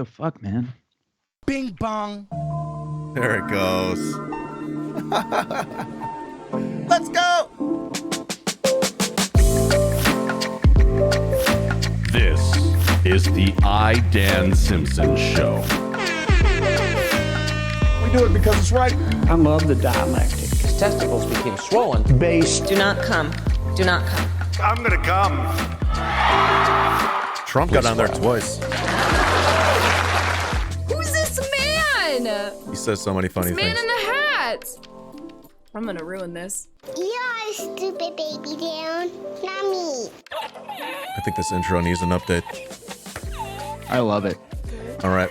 the fuck, man? Bing bong. There it goes. Let's go. This is the iDanSimpson Show. We do it because it's right. I love the dialectic. His testicles became swollen. Based. Do not come. Do not come. I'm gonna come. Trump got on there twice. Who's this man? He says so many funny This man things. in the hat. I'm gonna ruin this. You're a stupid baby down, not me. I think this intro needs an update. I love it. All right.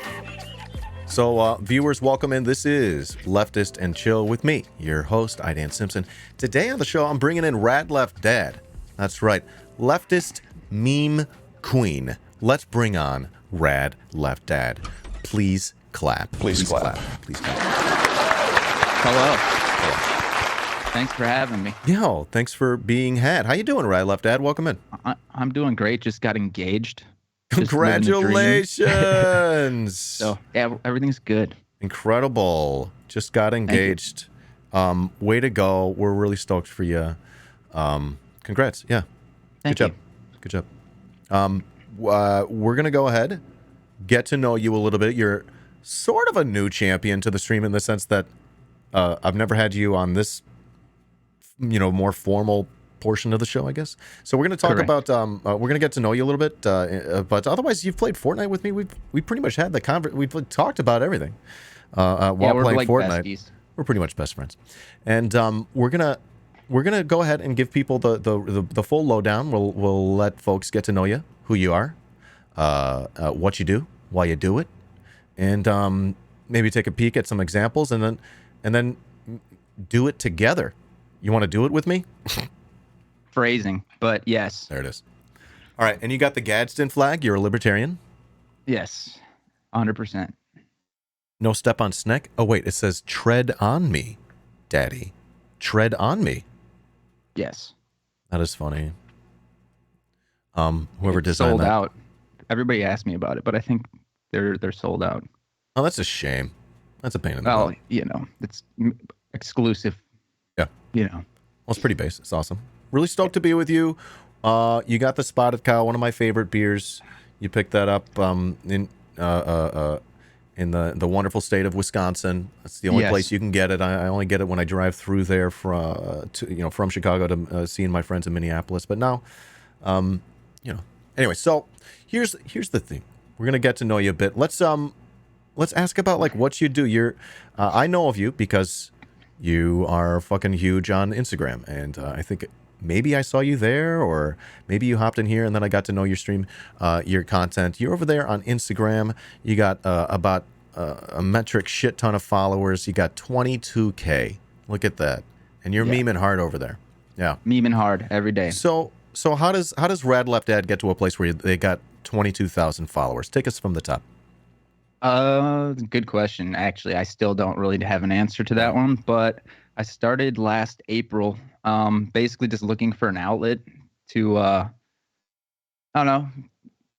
So, viewers, welcome in. This is Leftist and Chill with me, your host, iDanSimpson. Today on the show, I'm bringing in RadLeftDad. That's right, leftist meme queen. Let's bring on RadLeftDad. Please clap. Please clap. Please clap. Hello. Thanks for having me. Yo, thanks for being had. How you doing, RadLeftDad? Welcome in. I'm doing great. Just got engaged. Just living the dream. Congratulations. So yeah, everything's good. Incredible. Just got engaged. Way to go. We're really stoked for you. Congrats. Yeah. Thank Good job. you. Good job. We're going to go ahead, get to know you a little bit. You're sort of a new champion to the stream in the sense that I've never had you on this, more formal portion of the show, I guess. So we're going to talk Correct. about, we're going to get to know you a little bit. But otherwise, you've played Fortnite with me. We pretty much had the we've talked about everything while we're playing like Fortnite. besties. We're pretty much best friends. And we're gonna go ahead and give people the full lowdown. We'll let folks get to know you, who you are, what you do, why you do it, and maybe take a peek at some examples, and then do it together. You want to do it with me? Phrasing, but yes. There it is. All right, and you got the Gadsden flag. You're a libertarian. Yes. 100%. No step on Sneck. Oh wait, it says tread on me, Daddy. Tread on me. Yes. That is funny. Whoever It's designed sold that. out. Everybody asked me about it, but I think they're sold out. Oh, that's a shame. That's a pain in the Well, butt. it's exclusive. Yeah. Well, Well, it's pretty base. It's awesome. Really stoked to be with you. You got the Spotted Cow, one of my favorite beers. You picked that up in the wonderful state of Wisconsin. That's the only Yes. place you can get it. I only get it when I drive through there from Chicago to seeing my friends in Minneapolis. But now, Anyway, so here's the thing. We're gonna get to know you a bit. Let's ask about like what you do. I know of you because you are fucking huge on Instagram, and I think maybe I saw you there, or maybe you hopped in here and then I got to know your stream, your content. You're over there on Instagram. You got about a metric shit ton of followers. You got 22K. Look at that, and you're memeing hard over there. Yeah, memeing hard every day. So how does RadLeftDad get to a place where they got 22,000 followers? Take us from the top. Good question. Actually, I still don't really have an answer to that one, but I started last April, basically just looking for an outlet to, I don't know,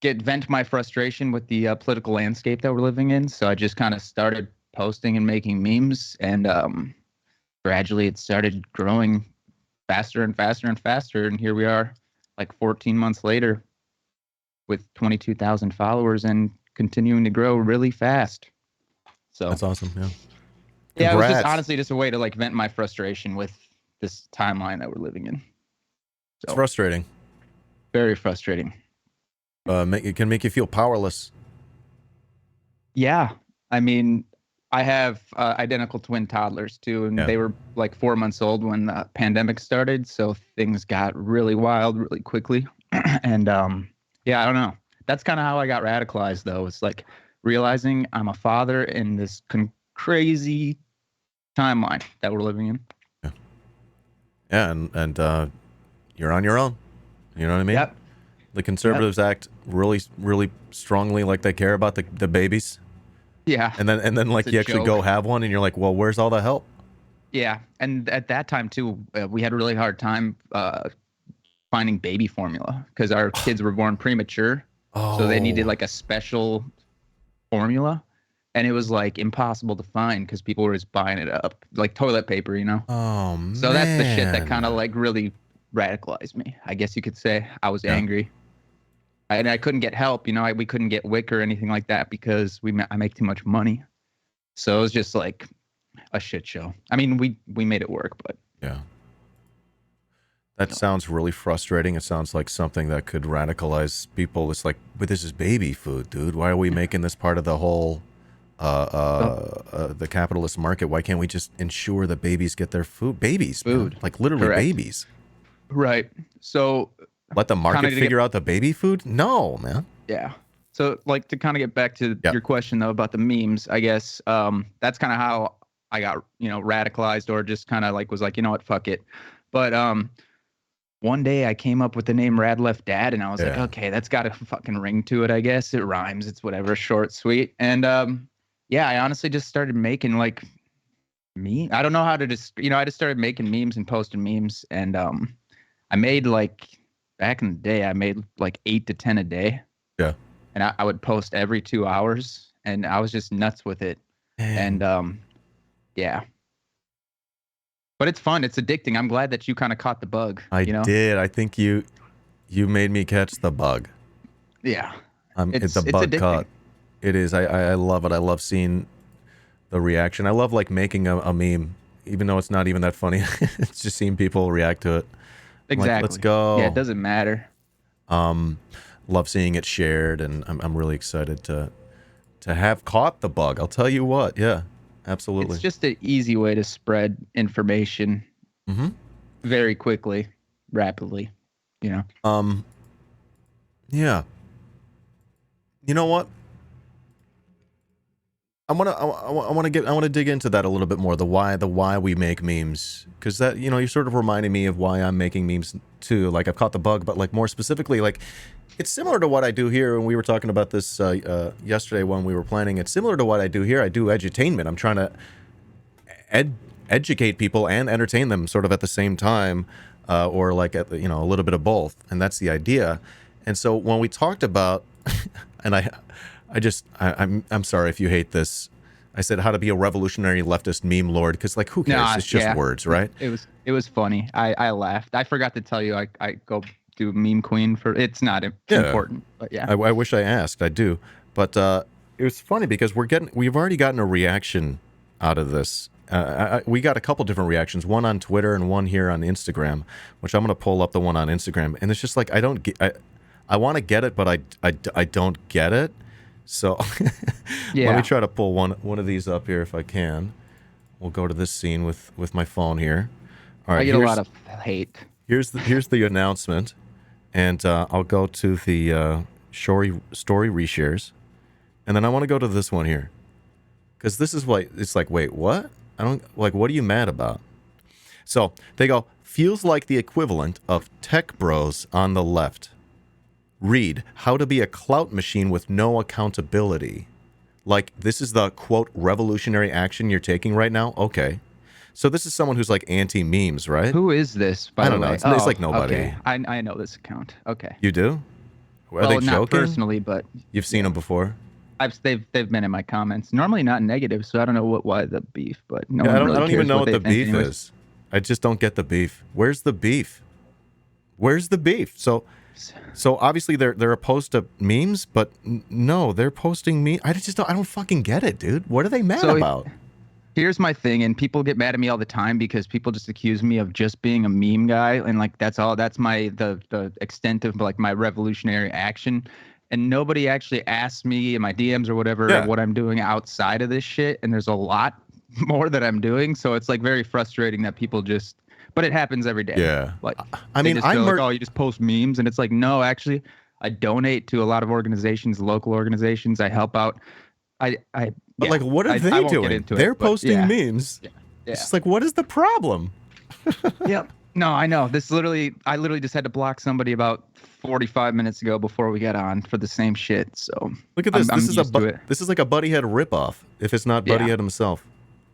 vent my frustration with the political landscape that we're living in. So I just kind of started posting and making memes, and gradually it started growing faster and faster and faster. And here we are, like 14 months later, with 22,000 followers and continuing to grow really fast. So that's awesome. Yeah. Yeah, it was just Congrats. honestly just a way to like vent my frustration with this timeline that we're living in. So, It's frustrating. very frustrating. It can make you feel powerless. Yeah. I mean, I have identical twin toddlers too, and they were like 4 months old when the pandemic started. So things got really wild really quickly. And yeah, I don't know. That's kind of how I got radicalized, though. It's like realizing I'm a father in this crazy timeline that we're living in. Yeah, and you're on your own. You know what I mean? Yep. The conservatives act really, really strongly like they care about the babies. Yeah. And then like It's a you actually joke. go have one, and you're like, well, where's all the help? Yeah, and at that time too, we had a really hard time finding baby formula because our kids were born premature, so they needed like a special formula, and it was like impossible to find because people were just buying it up like toilet paper, you know. Oh man. So that's the shit that kind of like really radicalized me, I guess you could say. I was angry, and I couldn't get help, you know. We couldn't get WIC or anything like that because I make too much money. So it was just like a shit show. I mean, we made it work, but yeah. That sounds really frustrating. It sounds like something that could radicalize people. It's like, but this is baby food, dude. Why are we making this part of the whole the capitalist market? Why can't we just ensure that babies get their food? Babies, man. Like literally Correct. babies. Right. So let the market figure out the baby food? No, man. Yeah. So like to kind of get back to your question though about the memes, I guess that's kind of how I got, you know, radicalized, or just kind of like was like, you know what, fuck it. But one day I came up with the name RadLeftDad, and I was like, okay, that's got a fucking ring to it, I guess. It rhymes. It's whatever, short, sweet. And yeah, I honestly just started making like I don't know how to just, you know, I just started making memes and posting memes, and I made like back in the day, I made like 8 to 10 a day. Yeah. And I would post every 2 hours, and I was just nuts with it. And yeah. But it's fun. It's addicting. I'm glad that you kind of caught the bug. I did. I think you made me catch the bug. Yeah. It's a bug caught. It is. I love it. I love seeing the reaction. I love like making a meme, even though it's not even that funny. It's just seeing people react to it. Exactly. Like, let's go. Yeah, it doesn't matter. Love seeing it shared, and I'm really excited to have caught the bug. I'll tell you what. Yeah. Absolutely. It's just an easy way to spread information very quickly, rapidly, you know? Yeah. You know what? I want to dig into that a little bit more, the why we make memes, because that, you know, you're sort of reminding me of why I'm making memes too. Like I've caught the bug, but like more specifically, like it's similar to what I do here. And we were talking about this yesterday when we were planning. It's similar to what I do here. I do edutainment. I'm trying to educate people and entertain them sort of at the same time, or like at the, you know, a little bit of both. And that's the idea. And so when we talked about, and I'm sorry if you hate this. I said how to be a revolutionary leftist meme lord, because like who cares? It's just words, right? It was funny. I laughed. I forgot to tell you I go do meme queen for it's not important, but yeah. I wish I asked. I do, but it was funny because we've already gotten a reaction out of this. We got a couple different reactions, one on Twitter and one here on Instagram, which I'm gonna pull up the one on Instagram, and it's just like I want to get it, but I don't get it. So let me try to pull one of these up here if I can. We'll go to this scene with my phone here. All right, I get a lot of hate. Here's the announcement, and I'll go to the story reshares, and then I want to go to this one here, because this is what it's like. Wait, what? I don't like. What are you mad about? So they go, feels like the equivalent of tech bros on the left. Read how to be a clout machine with no accountability. Like, this is the, quote, revolutionary action you're taking right now? Okay. So this is someone who's like anti-memes, right? Who is this, by the way? I don't know. It's like nobody. Okay. I know this account. Okay. You do? Are they joking? Not personally, but... You've seen them before? They've been in my comments. Normally not negative, so I don't know why the beef, but no one I really don't even cares know what the they think beef anyways. is. I just don't get the beef. Where's the beef? Where's the beef? So obviously they're opposed to memes, but no, they're posting me. I don't fucking get it, dude. What are they mad about? Here's my thing, and people get mad at me all the time because people just accuse me of just being a meme guy, and like that's all. That's the extent of like my revolutionary action, and nobody actually asks me in my DMs or whatever what I'm doing outside of this shit. And there's a lot more that I'm doing, so it's like very frustrating that people just. But it happens every day. Yeah. Like, I mean, like, oh, you just post memes, and it's like, no, actually, I donate to a lot of organizations, local organizations. I help out. But like, what are they doing? They're posting memes. Yeah. It's just like, what is the problem? Yep. No, I know. I literally just had to block somebody about 45 minutes ago before we got on for the same shit. So look at this. This is like a Buddy Head ripoff. If it's not Buddy Head himself.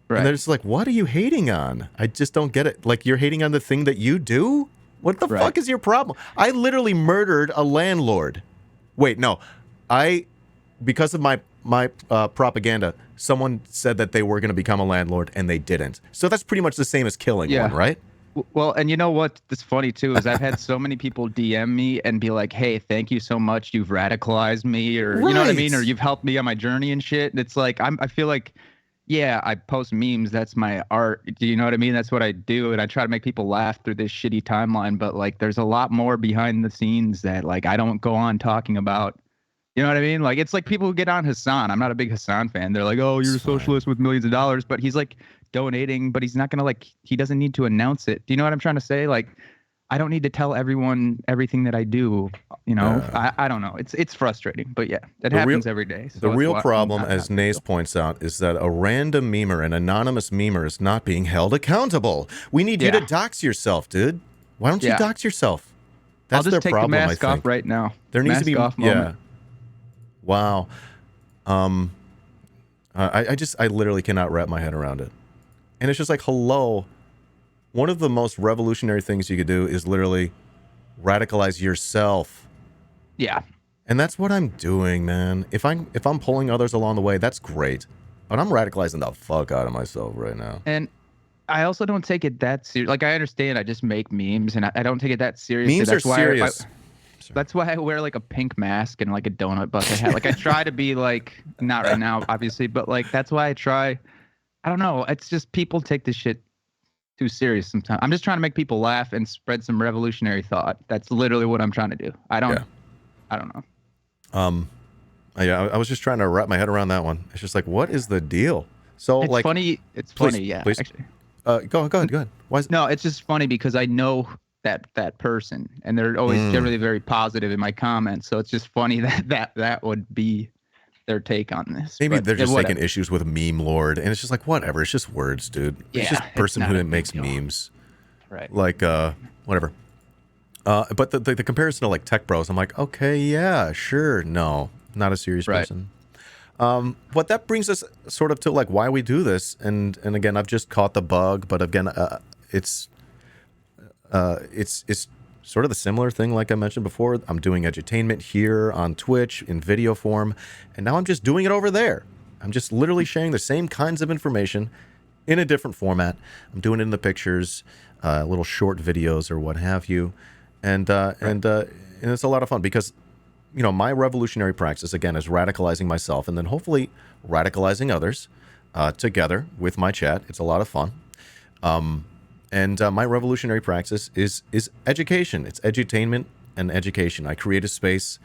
Right. And they're just like, what are you hating on? I just don't get it. Like, you're hating on the thing that you do? What the fuck is your problem? I literally murdered a landlord. Wait, no. Because of my my propaganda, someone said that they were going to become a landlord and they didn't. So that's pretty much the same as killing one, right? Well, and you know what? That's funny too is I've had so many people DM me and be like, "Hey, thank you so much. You've radicalized me," or you know what I mean, or you've helped me on my journey and shit. And it's like I feel like, yeah, I post memes. That's my art. Do you know what I mean? That's what I do, and I try to make people laugh through this shitty timeline. But like, there's a lot more behind the scenes that like I don't go on talking about. You know what I mean? Like, it's like people who get on Hassan. I'm not a big Hassan fan. They're like, "Oh, you're a socialist with millions of dollars," but he's like donating, but he's not gonna like. He doesn't need to announce it. Do you know what I'm trying to say? Like, I don't need to tell everyone everything that I do. You know, I don't know. It's frustrating, but yeah, it happens every day. So the real problem, as Naze points out, is that a random memer, an anonymous memer, is not being held accountable. We need you to dox yourself, dude. Why don't you dox yourself? That's I'll just their take problem, the mask off right now. There needs to be off moment. Wow. I literally cannot wrap my head around it. And it's just like, hello. One of the most revolutionary things you could do is literally radicalize yourself. Yeah. And that's what I'm doing, man. If I'm pulling others along the way, that's great. But I'm radicalizing the fuck out of myself right now. And I also don't take it that serious. Like, I understand I just make memes, and I don't take it that seriously. Memes are serious. That's why I wear like a pink mask and like a donut bucket hat. Like, I try to be like, not right now, obviously, but like, that's why I try. I don't know. It's just people take this shit too serious sometimes. I'm just trying to make people laugh and spread some revolutionary thought. That's literally what I'm trying to do. I don't know. I was just trying to wrap my head around that one. It's just like, what is the deal? So it's like, funny. It's funny. Yeah. Please. Actually. Go ahead. Why is No, it's just funny because I know that person, and they're always generally very positive in my comments. So it's just funny that would be their take on this. Maybe but they're just taking issues with meme lord, and it's just like, whatever. It's just words, dude. It's just a person who makes memes. Right. Like, whatever. But the comparison to like tech bros, I'm like, okay, yeah, sure. No, not a serious person. But that brings us sort of to like why we do this. And again, I've just caught the bug, but again, it's sort of the similar thing like I mentioned before. I'm doing edutainment here on Twitch in video form, and now I'm just doing it over there. I'm just literally sharing the same kinds of information in a different format. I'm doing it in the pictures, little short videos or what have you. And it's a lot of fun because, you know, my revolutionary practice, again, is radicalizing myself and then hopefully radicalizing others together with my chat. It's a lot of fun. And my revolutionary practice is education. It's edutainment and education. I create a space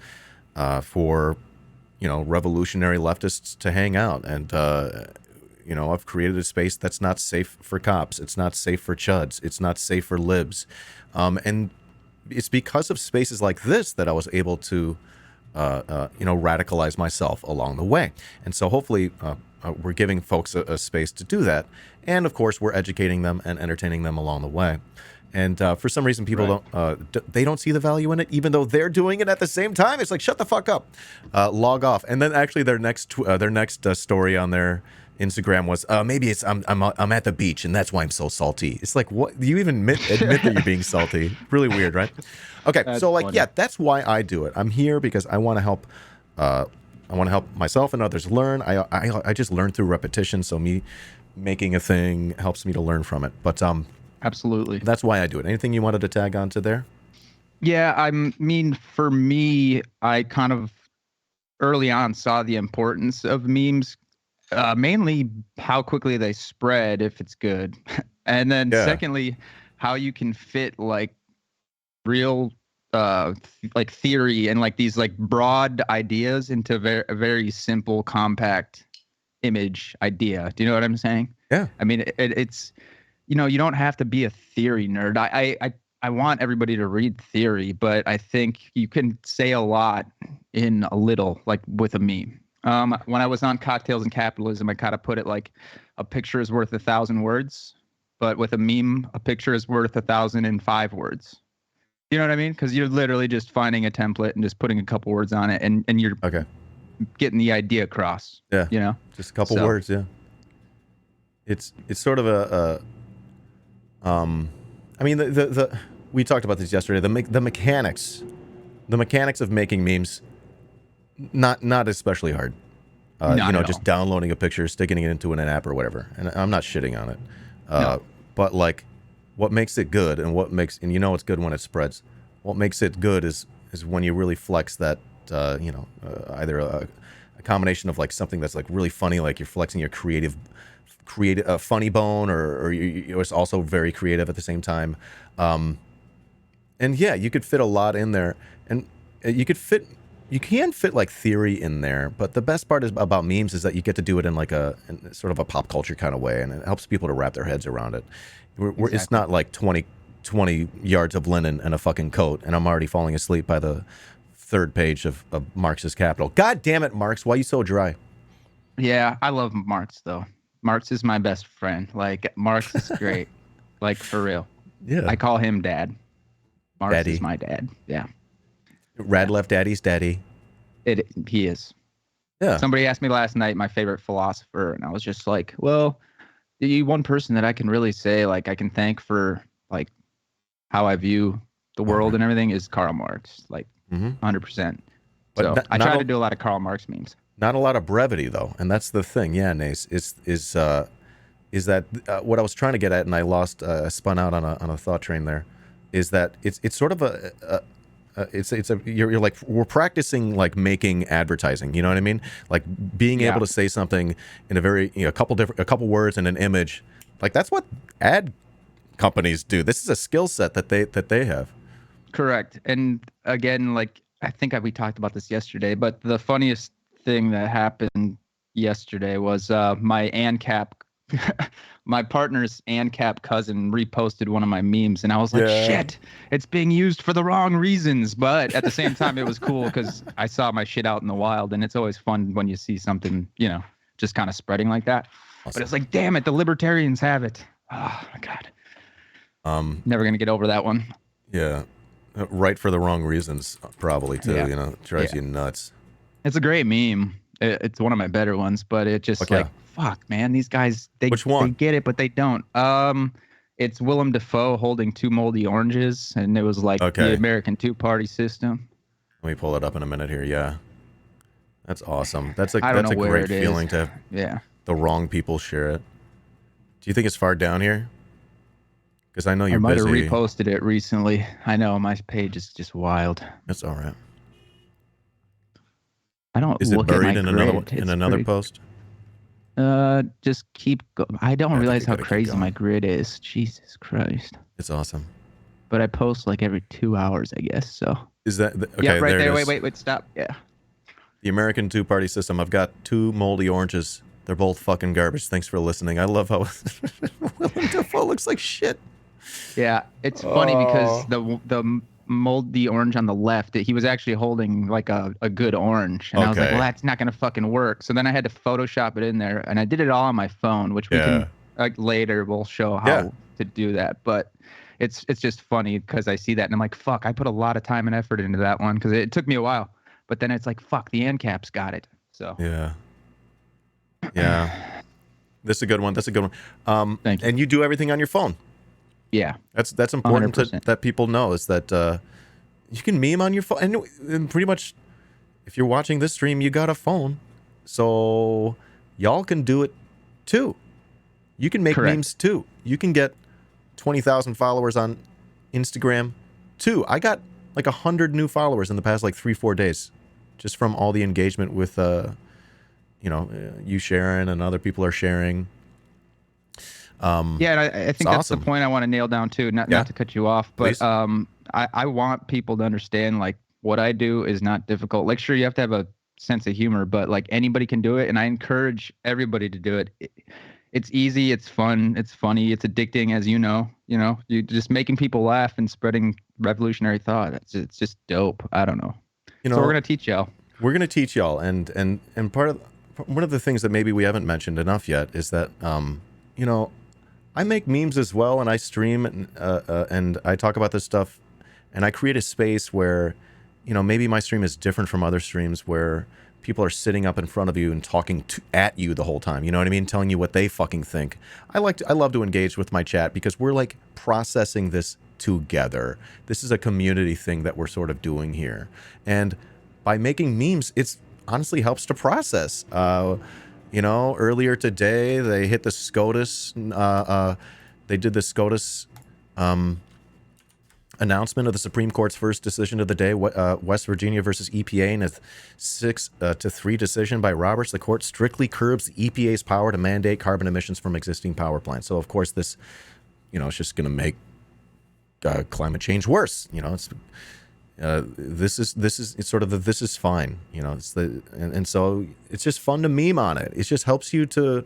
for, you know, revolutionary leftists to hang out. And, you know, I've created a space that's not safe for cops. It's not safe for chuds. It's not safe for libs. And it's because of spaces like this that I was able to, you know, radicalize myself along the way. And so hopefully we're giving folks a space to do that. And of course, we're educating them and entertaining them along the way. And for some reason, people they don't see the value in it, even though they're doing it at the same time. It's like, shut the fuck up, log off. And then actually their next story on their Instagram was maybe it's I'm at the beach and that's why I'm so salty. It's like, what? Do you even admit that you're being salty? Really weird, right? Okay, that's so like funny. Yeah, that's why I do it. I'm here because I want to help. I want to help myself and others learn. I just learn through repetition. So me making a thing helps me to learn from it. But absolutely, that's why I do it. Anything you wanted to tag on to there? Yeah, I mean, for me, I kind of early on saw the importance of memes. Mainly how quickly they spread if it's good. And then secondly, how you can fit like real like theory and like these like broad ideas into a very simple, compact image idea. Do you know what I'm saying? Yeah. I mean, it's, you know, you don't have to be a theory nerd. I want everybody to read theory, but I think you can say a lot in a little, like with a meme. When I was on Cocktails and Capitalism, I kind of put it like a picture is worth 1,000 words, but with a meme, a picture is worth 1,005 words. You know what I mean? Because you're literally just finding a template and just putting a couple words on it, and you're getting the idea across. Yeah, you know, just a couple words. Yeah, it's sort of I mean, the we talked about this yesterday. The mechanics of making memes. Not especially hard. Not at just all. downloading a picture, sticking it into an app or whatever. And I'm not shitting on it. No. But like, what makes it good and it's good when it spreads. What makes it good is when you really flex that, either a combination of like something that's like really funny, like you're flexing your creative funny bone, or it's also very creative at the same time. And yeah, you could fit a lot in there, and you can fit like theory in there, but the best part about memes is that you get to do it in like in sort of a pop culture kind of way, and it helps people to wrap their heads around it. Exactly. It's not like 20 yards of linen and a fucking coat, and I'm already falling asleep by the third page of Marx's Capital. God damn it, Marx, why are you so dry? Yeah, I love Marx though. Marx is my best friend. Like Marx is great. Like for real. Yeah. I call him dad. Marx Daddy. is my dad. Yeah. RadLeftDaddy's daddy. He is. Yeah. Somebody asked me last night my favorite philosopher, and I was just like, well, the one person that I can really say like I can thank for like how I view the world and everything is Karl Marx, like 100%. But So I not try a- to do a lot of Karl Marx memes. Not a lot of brevity though, and that's the thing. Yeah, Nace is that what I was trying to get at, and I lost, spun out on a thought train there. Is that it's sort of you're like, we're practicing like making advertising. You know what I mean? Like being Yeah. able to say something in a couple words and an image. Like that's what ad companies do. This is a skill set that they have. Correct. And again, like I think we talked about this yesterday, but the funniest thing that happened yesterday was my ANCAP, my partner's ANCAP cousin reposted one of my memes, and I was like, Yeah. shit, it's being used for the wrong reasons. But at the same time, it was cool because I saw my shit out in the wild, and it's always fun when you see something, just kind of spreading like that. Awesome. But it's like, damn it, the libertarians have it. Oh my God. Never gonna get over that one. Yeah. Right for the wrong reasons, probably too. Yeah. It drives you nuts. It's a great meme. It's one of my better ones, but it just Okay. like, fuck, man, these guys, Which one? they get it, but they don't. It's Willem Dafoe holding two moldy oranges, and it was like Okay. the American two-party system. Let me pull it up in a minute here. Yeah. That's awesome. That's a I don't know where great it is. feeling to have Yeah. the wrong people share it. Do you think it's far down here? Because I know I you're might have busy. reposted it recently. I know, my page is just wild. That's all right. I don't Is it look at buried my in grid. another It's post? pretty- Just keep I don't I think realize you how gotta keep crazy going. my grid is. Jesus Christ. It's awesome. But I post like every 2 hours, I guess, so. Is that okay? Yeah, right there. it is. Wait, stop. Yeah. The American two-party system. I've got two moldy oranges. They're both fucking garbage. Thanks for listening. I love how Willem Dafoe looks like shit. Yeah, it's funny because the moldy orange on the left, he was actually holding like a good orange, and I was like, Okay. well, that's not gonna fucking work. So then I had to Photoshop it in there, and I did it all on my phone, which we can like later we'll show how to do that. But it's just funny because I see that and I'm like, fuck, I put a lot of time and effort into that one because it took me a while. But then it's like, fuck, the ANCAP's got it. So Yeah. This is a good one. That's a good one. Thank you. And you do everything on your phone. yeah, That's important 100%. that people know, is that you can meme on your phone. And pretty much, if you're watching this stream, you got a phone. So y'all can do it too. You can make Correct. memes too. You can get 20,000 followers on Instagram too. I got like 100 new followers in the past like 3-4 days, just from all the engagement with you sharing and other people are sharing. Yeah, and I think that's awesome. the point I want to nail down too. Not to cut you off, but Please. I want people to understand like what I do is not difficult. Like, sure, you have to have a sense of humor, but like anybody can do it, and I encourage everybody to do it. It's easy, it's fun, it's funny, it's addicting, as you know. You just making people laugh and spreading revolutionary thought. It's just dope. I don't know. So we're gonna teach y'all. We're gonna teach y'all, and one of the things that maybe we haven't mentioned enough yet is that I make memes as well, and I stream, and I talk about this stuff, and I create a space where, maybe my stream is different from other streams where people are sitting up in front of you and talking at you the whole time. You know what I mean? Telling you what they fucking think. I love to engage with my chat because we're like processing this together. This is a community thing that we're sort of doing here, and by making memes, it's honestly helps to process. Earlier today they hit the SCOTUS. They did the SCOTUS announcement of the Supreme Court's first decision of the day, West Virginia versus EPA, in a 6-3 decision by Roberts. The court strictly curbs the EPA's power to mandate carbon emissions from existing power plants. So, of course, this, it's just going to make climate change worse. This is fine. So it's just fun to meme on it. It just helps you to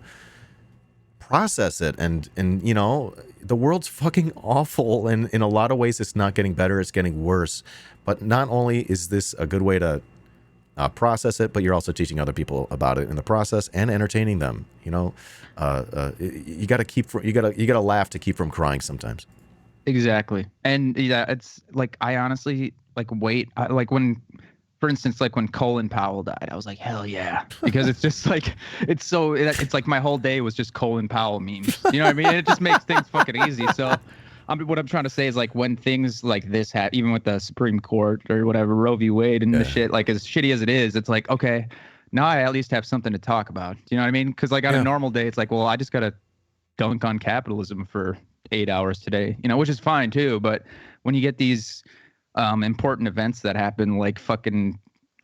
process it, and the world's fucking awful, and in a lot of ways it's not getting better, it's getting worse. But not only is this a good way to process it, but you're also teaching other people about it in the process and entertaining them. You gotta laugh to keep from crying sometimes. Exactly. And yeah, it's like, I honestly when, for instance, like when Colin Powell died, I was like, hell yeah. Because it's just like, it's like my whole day was just Colin Powell memes. You know what I mean? And it just makes things fucking easy. So what I'm trying to say is, like, when things like this happen, even with the Supreme Court or whatever, Roe v. Wade and the shit, like, as shitty as it is, it's like, okay, now I at least have something to talk about. You know what I mean? Because like on a normal day, it's like, well, I just got to dunk on capitalism for 8 hours today, which is fine too. But when you get these important events that happen, like fucking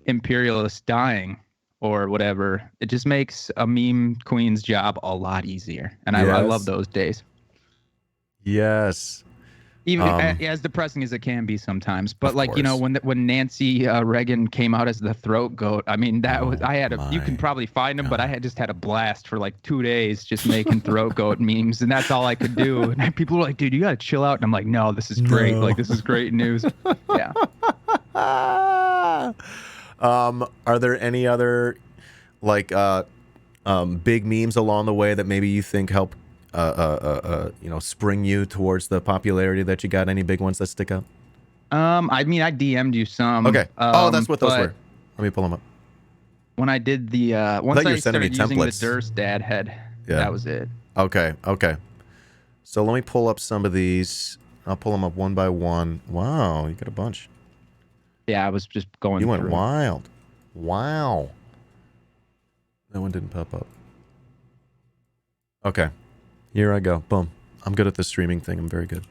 imperialists dying or whatever, it just makes a meme queen's job a lot easier. And I love those days. Yes. Even as depressing as it can be sometimes. But like, when Nancy Reagan came out as the throat goat, I mean, you can probably find them, but I just had a blast for like 2 days just making throat goat memes, and that's all I could do. And people were like, dude, you got to chill out. And I'm like, no, this is great. Like, this is great news. Yeah. Are there any other like big memes along the way that maybe you think help spring you towards the popularity that you got? Any big ones that stick out? I mean, I DM'd you some. Okay. That's what those were. Let me pull them up. When I did the once I started using the Durst dad head, that was it. Okay. So let me pull up some of these. I'll pull them up one by one. Wow, you got a bunch. Yeah, I was just going. You went wild. Wow. That one didn't pop up. Okay. Here I go. Boom. I'm good at the streaming thing. I'm very good.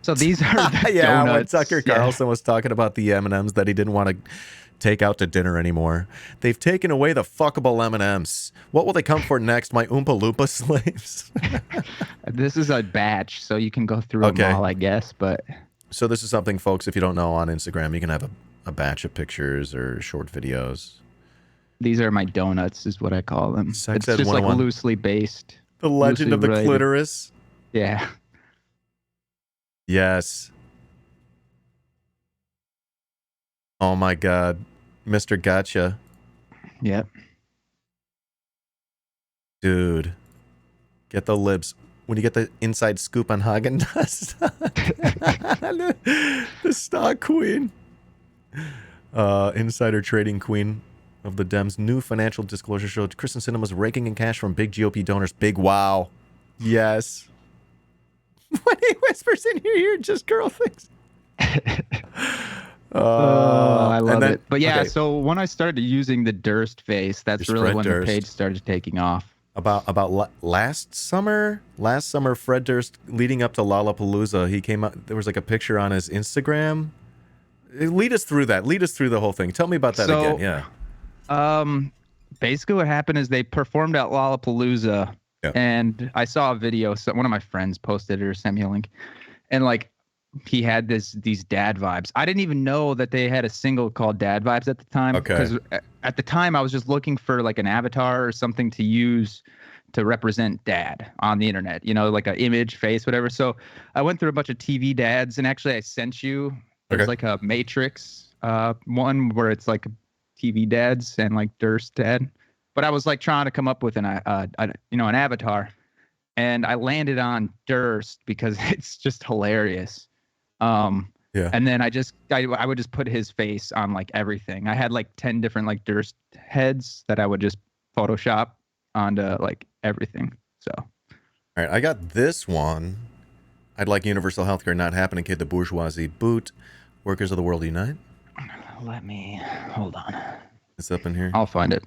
So these are the when donuts. Tucker Carlson was talking about the M&Ms that he didn't want to take out to dinner anymore. They've taken away the fuckable M&Ms. What will they come for next? My Oompa Loompa slaves? This is a batch, so you can go through them all, I guess. But so this is something, folks, if you don't know, on Instagram, you can have a batch of pictures or short videos. These are my donuts, is what I call them. Sex it's just like loosely based. The legend of the clitoris. Yeah. Yes. Oh my God. Mr. Gotcha. Yep. Dude. Get the libs. When you get the inside scoop on Haagen-Dazs. The stock queen. Insider trading queen of the Dems' new financial disclosure showed Kristen Sinema's raking in cash from big GOP donors. Big wow. Yes. When he whispers in your ear, just girl things. I love it. But yeah, so when I started using the Durst face, that's really when the page started taking off. About last summer, Fred Durst, leading up to Lollapalooza, he came out. There was like a picture on his Instagram. Lead us through that. Lead us through the whole thing. Tell me about that again. Yeah. Basically what happened is they performed at Lollapalooza, and I saw a video. So one of my friends posted it or sent me a link, and like he had these dad vibes. I didn't even know that they had a single called Dad Vibes at the time. Okay. Because at the time I was just looking for like an avatar or something to use to represent dad on the internet, like an image, face, whatever. So I went through a bunch of TV dads, and actually I sent you. There's like a Matrix one where it's like TV dads and like Durst dad. But I was like trying to come up with an avatar, and I landed on Durst because it's just hilarious. And then I would just put his face on like everything. I had like 10 different like Durst heads that I would just Photoshop onto like everything. So, all right, I got this one. I'd like universal healthcare not happening. Kid the bourgeoisie boot. Workers of the world unite. let me hold on. It's up in here. I'll find it.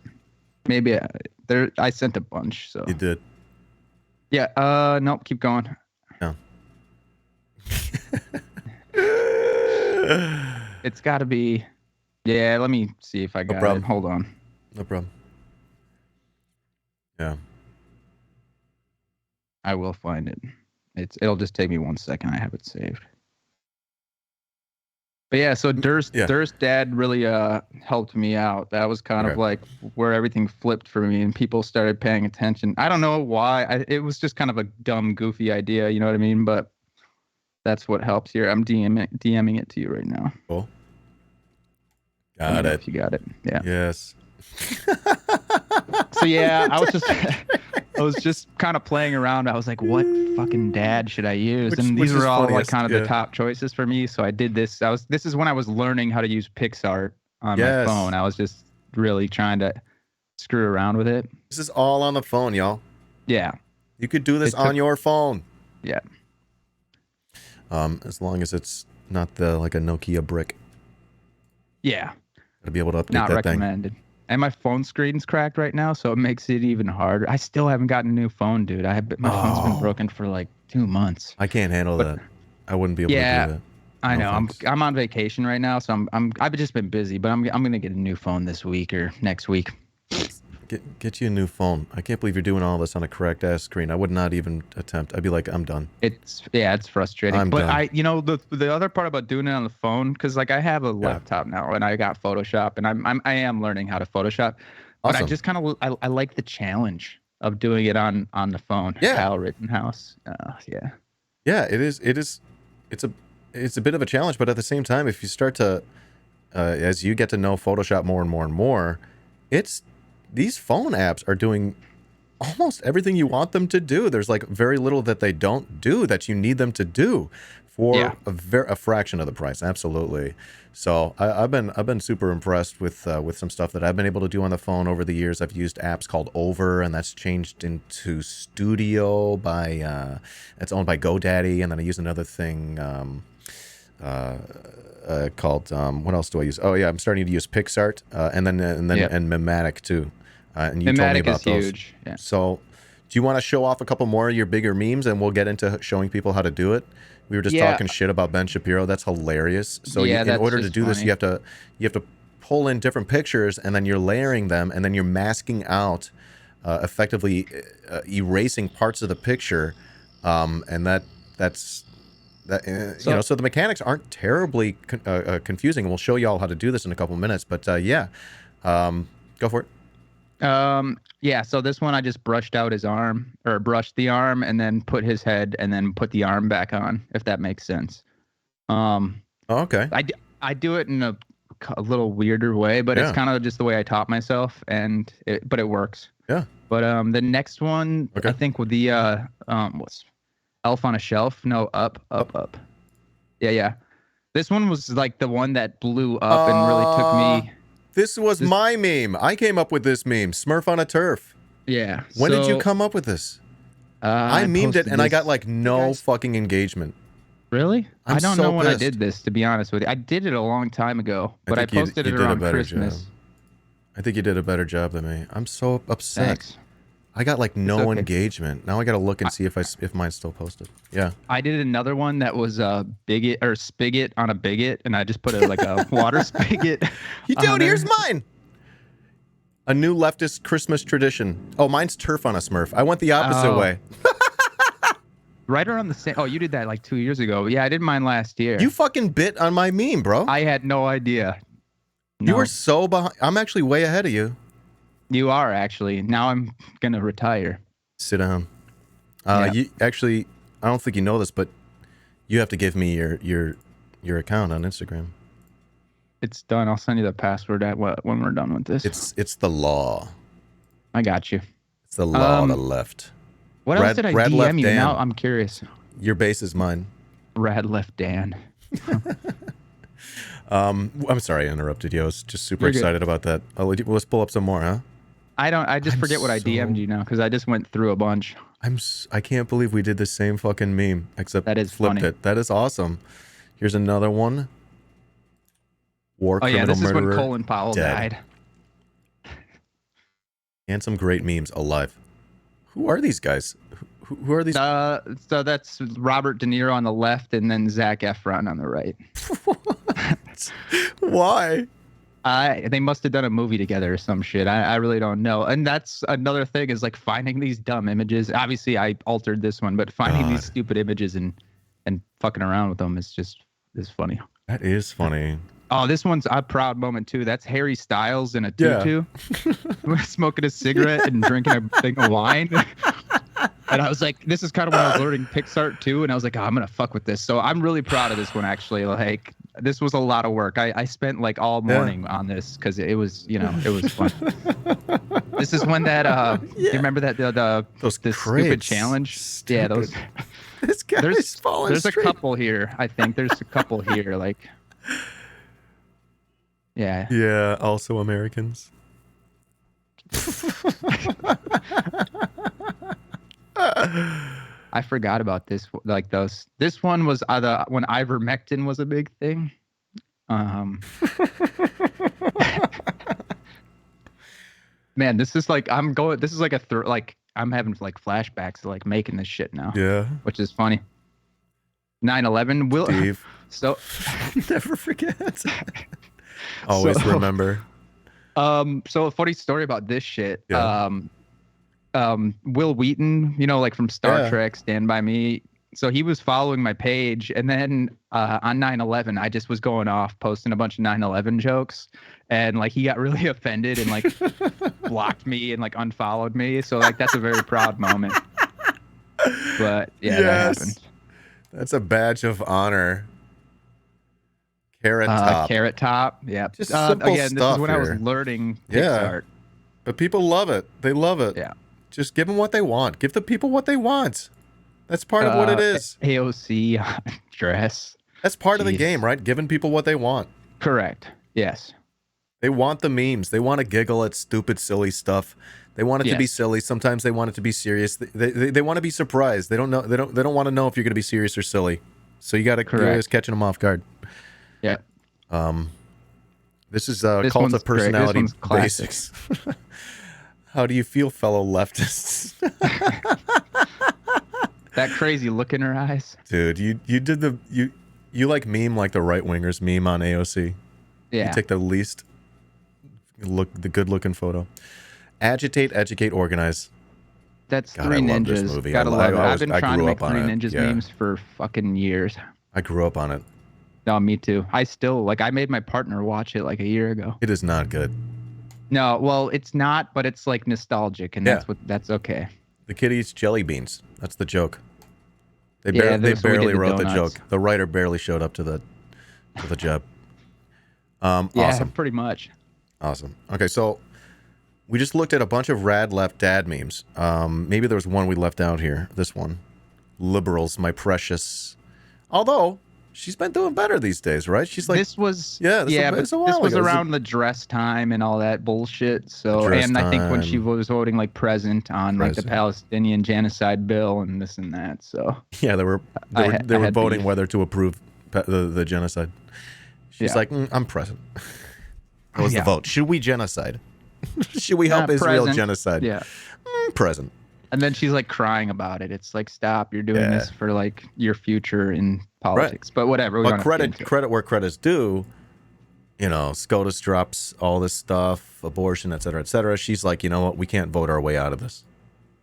Maybe there. I sent a bunch. So You did. yeah. Nope. Keep going. No. It's got to be. Yeah. Let me see if I got problem. it. Hold on. No problem. Yeah. I will find it. It'll just take me 1 second. I have it saved. But yeah, so Durst Dad really helped me out. That was kind of like where everything flipped for me and people started paying attention. I don't know why. It was just kind of a dumb, goofy idea, you know what I mean? But that's what helps here. I'm DMing it to you right now. Cool. Got it. If you got it. Yeah. Yes. So yeah, I was just kind of playing around. I was like, what fucking dad should I use? And these were all like kind of the top choices for me. So I did this. This is when I was learning how to use PixArt on my phone. I was just really trying to screw around with it. This is all on the phone, y'all. Yeah. You could do this on your phone. Yeah. As long as it's not like a Nokia brick. Yeah. Gotta be able to update Not that recommended. thing. And my phone screen's cracked right now, so it makes it even harder. I still haven't gotten a new phone, dude. My phone's been broken for like 2 months. I can't handle that. I wouldn't be able to do that. I know. I'm on vacation right now, so I've just been busy, but I'm gonna get a new phone this week or next week. Get you a new phone. I can't believe you're doing all this on a cracked ass screen. I would not even attempt. I'd be like, I'm done. It's frustrating. I'm done. The other part about doing it on the phone, because like I have a laptop now and I got Photoshop and I am learning how to Photoshop, but I just kind of I like the challenge of doing it on the phone. Yeah. Kyle Rittenhouse. Yeah. Yeah, it is. It's a bit of a challenge, but at the same time, if you start to, as you get to know Photoshop more and more and more, these phone apps are doing almost everything you want them to do. There's like very little that they don't do that you need them to do for a fraction of the price. Absolutely. So I've been super impressed with some stuff that I've been able to do on the phone over the years. I've used apps called Over, and that's changed into Studio by it's owned by GoDaddy, and then I use another thing called what else do I use? Oh yeah, I'm starting to use PixArt and Memetic too. And you told me about those. Huge. Yeah. So, do you want to show off a couple more of your bigger memes, and we'll get into showing people how to do it? We were just talking shit about Ben Shapiro. That's hilarious. So, in order to do this, you have to pull in different pictures, and then you're layering them, and then you're masking out, effectively erasing parts of the picture, and that's. So the mechanics aren't terribly confusing. We'll show you all how to do this in a couple minutes. But go for it. So this one I just brushed out his arm, or brushed the arm, and then put his head, and then put the arm back on, if that makes sense. Okay. I do it in a little weirder way, but it's kind of just the way I taught myself, but it works. Yeah. But the next one, I think with the what's Elf on a Shelf? No, up. Yeah. This one was like the one that blew up and really took me. This was my meme. I came up with this meme. Smurf on a turf. Yeah. When did you come up with this? I memed it and I got like no fucking engagement. Really? I don't know when I did this, to be honest with you. I did it a long time ago, but I posted it around Christmas. I think you did a better job than me. I'm so upset. Thanks. I got like no engagement. Now I got to look and see if mine's still posted. Yeah. I did another one that was a bigot or spigot on a bigot, and I just put like a water spigot. Dude, here's mine. A new leftist Christmas tradition. Oh, mine's turf on a Smurf. I went the opposite way. Right around the same. Oh, you did that like 2 years ago. Yeah, I did mine last year. You fucking bit on my meme, bro. I had no idea. You were so behind. I'm actually way ahead of you. You are actually. Now I'm gonna retire. Sit down. You actually, I don't think you know this, but you have to give me your account on Instagram. It's done. I'll send you the password when we're done with this. It's the law. I got you. It's the law of the left. What else did I DM you? Now I'm curious. Your base is mine. RadLeftDad. I'm sorry I interrupted you. I was just super excited about that. Let's pull up some more, huh? I just forget what I DM'd you now because I just went through a bunch. I can't believe we did the same fucking meme, except that is flipped funny. it. That is awesome. Here's another one. War Oh yeah, criminal this is when murderer. Colin Powell dead. died. And some great memes alive. Who are these guys? Who are these? So that's Robert De Niro on the left, and then Zac Efron on the right. Why? They must have done a movie together or some shit. I really don't know. And that's another thing is like finding these dumb images. Obviously, I altered this one, but finding these stupid images and fucking around with them is funny. That is funny. Oh, this one's a proud moment too. That's Harry Styles in a tutu, smoking a cigarette and drinking a thing of wine. And I was like, this is kind of when I was learning PixArt too, and I was like, oh, I'm gonna fuck with this. So I'm really proud of this one actually. Like, this was a lot of work. I spent like all morning on this because it was, it was fun. This is when that you remember that the stupid challenge? Stupid. Yeah, those. This guy's falling There's straight. a couple here. I think there's a couple here. Like, yeah. Yeah, also Americans. I forgot about this. Like those. This one was when ivermectin was a big thing. Man, this is like This is like I'm having like flashbacks to like making this shit now. Yeah, which is funny. 9/11 will. Steve. So never forget. Always remember. So a funny story about this shit. Yeah. Will Wheaton, like from Star Trek, Stand By Me. So he was following my page, and then on 9/11, I just was going off posting a bunch of 9/11 jokes, and like he got really offended and like blocked me and like unfollowed me. So like that's a very proud moment. But yeah, that happened. That's a badge of honor. Carrot Top. Carrot Top. Yeah. Just simple again, stuff this is when I here. was learning PixArt. But people love it. They love it. Yeah. Just give them what they want. Give the people what they want. That's part of what it is. AOC dress. That's part of the game, right? Giving people what they want. Correct. Yes. They want the memes. They want to giggle at stupid, silly stuff. They want it to be silly. Sometimes they want it to be serious. They want to be surprised. They don't know. They don't want to know if you're going to be serious or silly. So you got to just catching them off guard. Yeah. This is Cult of Personality Basics. How do you feel, fellow leftists? That crazy look in her eyes. Dude, you did you like meme like the right wingers meme on AOC. Yeah. You take the good looking photo. Agitate, educate, organize. That's God, Three I love Ninjas. this movie. Gotta love it. I've been I trying to grew make up on Three it. Ninjas Yeah. memes for fucking years. I grew up on it. No, me too. I still I made my partner watch it like a year ago. It is not good. No, well, it's not, but it's like nostalgic, and that's okay. The kid eats jelly beans. That's the joke. They Yeah, they so we did barely the wrote the donuts. joke. The writer barely showed up to the job. Yeah, Awesome. pretty much. Awesome. Okay, so we just looked at a bunch of RadLeftDad memes. Maybe there was one we left out here. This one. Liberals, my precious. Although, she's been doing better these days, right? She's like... This was... Yeah, but it's a this while was ago. around the dress time and all that bullshit. So, Dress and I think when she time. was voting like present on like the Present. Palestinian genocide bill and this and that. So, Yeah, they were I had voting beef. whether to approve the genocide. She's Yeah. like, I'm present. That was the Yeah. vote. Should we genocide? Should we help Yeah, Israel present. genocide? yeah. Present. And then she's like crying about it. It's like, stop, you're doing this for like your future in politics. But whatever. We But don't have to get credit into it. credit where credit's due. You know, SCOTUS drops all this stuff, abortion, et cetera, et cetera. She's like, you know what? We can't vote our way out of this.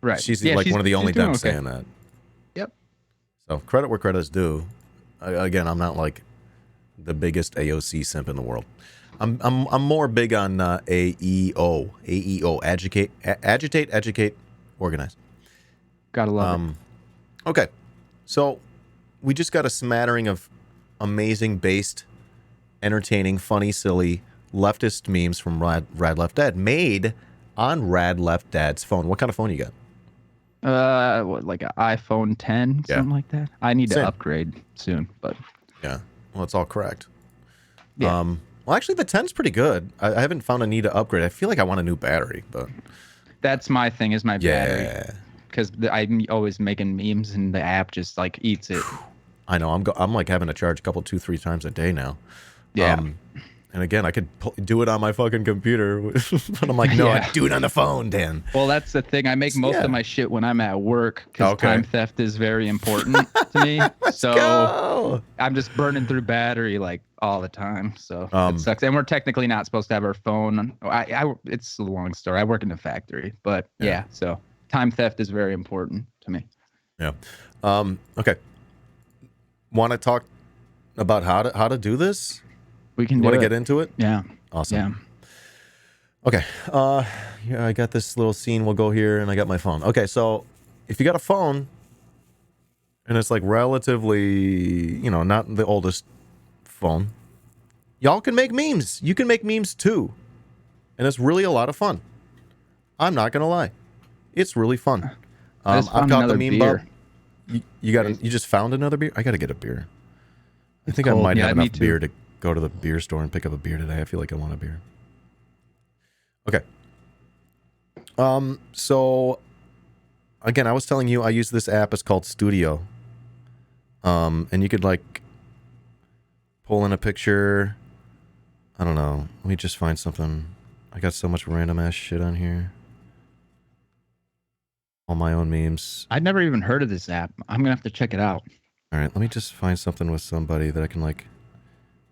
Right. She's Yeah, like one of the she's only doing them okay. saying that. Yep. So credit where credit's due. Again, I'm not like the biggest AOC simp in the world. I'm more big on AEO, agitate, educate, organize. Gotta love it. Okay, so we just got a smattering of amazing, based, entertaining, funny, silly leftist memes from RadLeftDad made on RadLeftDad's phone. What kind of phone you got? What, like an iPhone 10, Yeah. something like that? I need Same. to upgrade soon, but Yeah, well, it's all correct. yeah. Well, actually, the 10's pretty good. I haven't found a need to upgrade. I feel like I want a new battery, but That's my thing is my battery. yeah, Because I'm always making memes and the app just like eats it. I know. I'm like having to charge a couple, 2-3 times a day now. Yeah. And again, I could do it on my fucking computer, but I'm like, no, Yeah. I do it on the phone, Dan. Well, that's the thing. I make most of my shit when I'm at work because Okay. time theft is very important to me. So Go. I'm just burning through battery like all the time. So it sucks. And we're technically not supposed to have our phone. It's a long story. I work in a factory, but yeah. So time theft is very important to me. Yeah. Okay. Want to talk about how to do this? We can. You want to get into it? Yeah. Awesome. Yeah. Okay. Yeah, I got this little scene. We'll go here, and I got my phone. Okay, so if you got a phone, and it's like relatively, not the oldest phone, y'all can make memes. You can make memes too, and it's really a lot of fun. I'm not gonna lie, it's really fun. I've got the meme bug. You just found another beer? I gotta get a beer. I think I might have enough beer to go to the beer store and pick up a beer today. I feel like I want a beer. Okay. So again, I was telling you I use this app. It's called Studio. And you could like pull in a picture. I don't know. Let me just find something. I got so much random ass shit on here. All my own memes. I'd never even heard of this app. I'm gonna have to check it out. All right, let me just find something with somebody that I can like.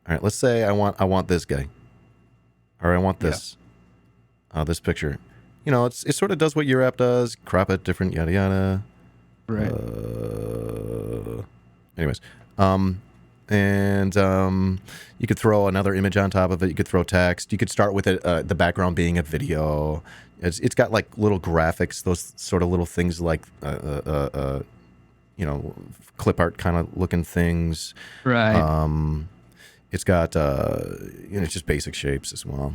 All right, let's say I want this guy, or I want this, this picture. It sort of does what your app does. Crop it different, yada yada. Right. Anyways, you could throw another image on top of it. You could throw text. You could start with it, the background being a video. It's got like little graphics, those sort of little things like clip art kind of looking things. Right. It's got it's just basic shapes as well.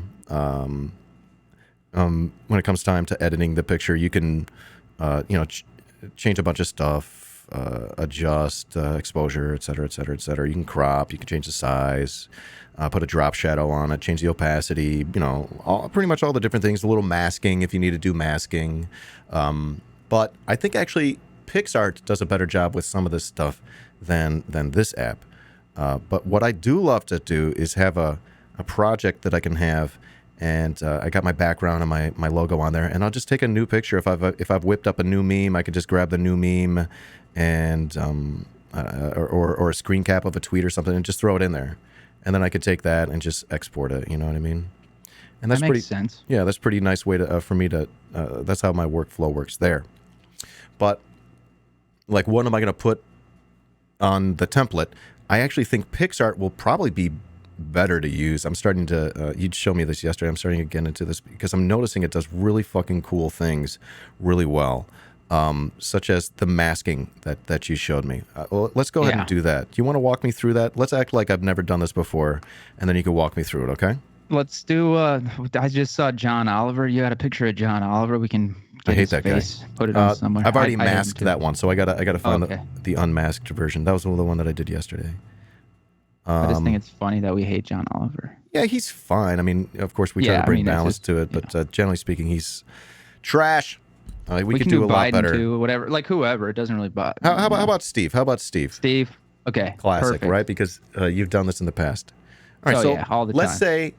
When it comes time to editing the picture, you can change a bunch of stuff, adjust exposure, et cetera, et cetera, et cetera. You can crop, you can change the size, put a drop shadow on it, change the opacity, pretty much all the different things, a little masking if you need to do masking. But I think actually PixArt does a better job with some of this stuff than this app. But what I do love to do is have a project that I can have, and I got my background and my logo on there, and I'll just take a new picture. If I've whipped up a new meme, I can just grab the new meme and or a screen cap of a tweet or something and just throw it in there, and then I could take that and just export it. You know what I mean? And that's that makes pretty sense. Yeah, that's pretty nice way to for me to. That's how my workflow works there. But like, what am I going to put on the template? I actually think PixArt will probably be better to use. I'm starting to, you'd show me this yesterday. I'm starting to get into this because I'm noticing it does really fucking cool things really well, such as the masking that you showed me. Well, let's go ahead and do that. Do you want to walk me through that? Let's act like I've never done this before, and then you can walk me through it, okay? Let's do, I just saw John Oliver. You had a picture of John Oliver. We can get I hate his that face, guy. put it on somewhere. I've already I masked that one, so I gotta find okay. the unmasked version. That was the one that I did yesterday. I just think it's funny that we hate John Oliver. Yeah, he's fine. I mean, of course, we try to bring balance to it, but generally speaking, he's trash. We could do a lot better. Too, whatever, like whoever. It doesn't really bother. How about Steve? How about Steve? Steve. Okay. Classic, perfect. right? Because you've done this in the past. All right, Oh, so yeah, all the let's time. say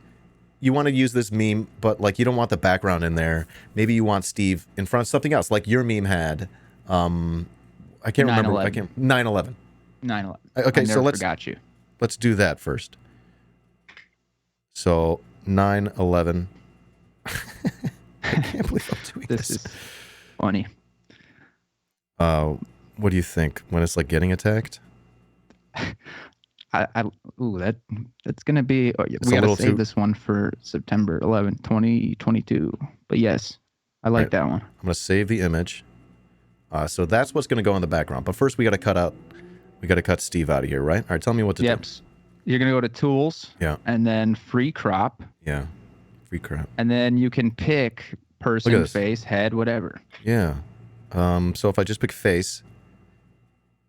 you want to use this meme, but like you don't want the background in there. Maybe you want Steve in front of something else, like your meme had. I can't remember. 9/11. 9/11. Okay, I so never forgot you. Let's do that first. So 9/11. I can't believe I'm doing this. This is funny. What do you think when it's like getting attacked? That's gonna be. We gotta save this one for September 11th, 2022. But yes, I like that one. I'm gonna save the image. So that's what's gonna go in the background. But first, we gotta cut Steve out of here, right? All right, tell me what to do. You're gonna go to Tools. Yeah. And then Free Crop. Yeah. Free crop. And then you can pick person, face, head, whatever. Yeah. So if I just pick face,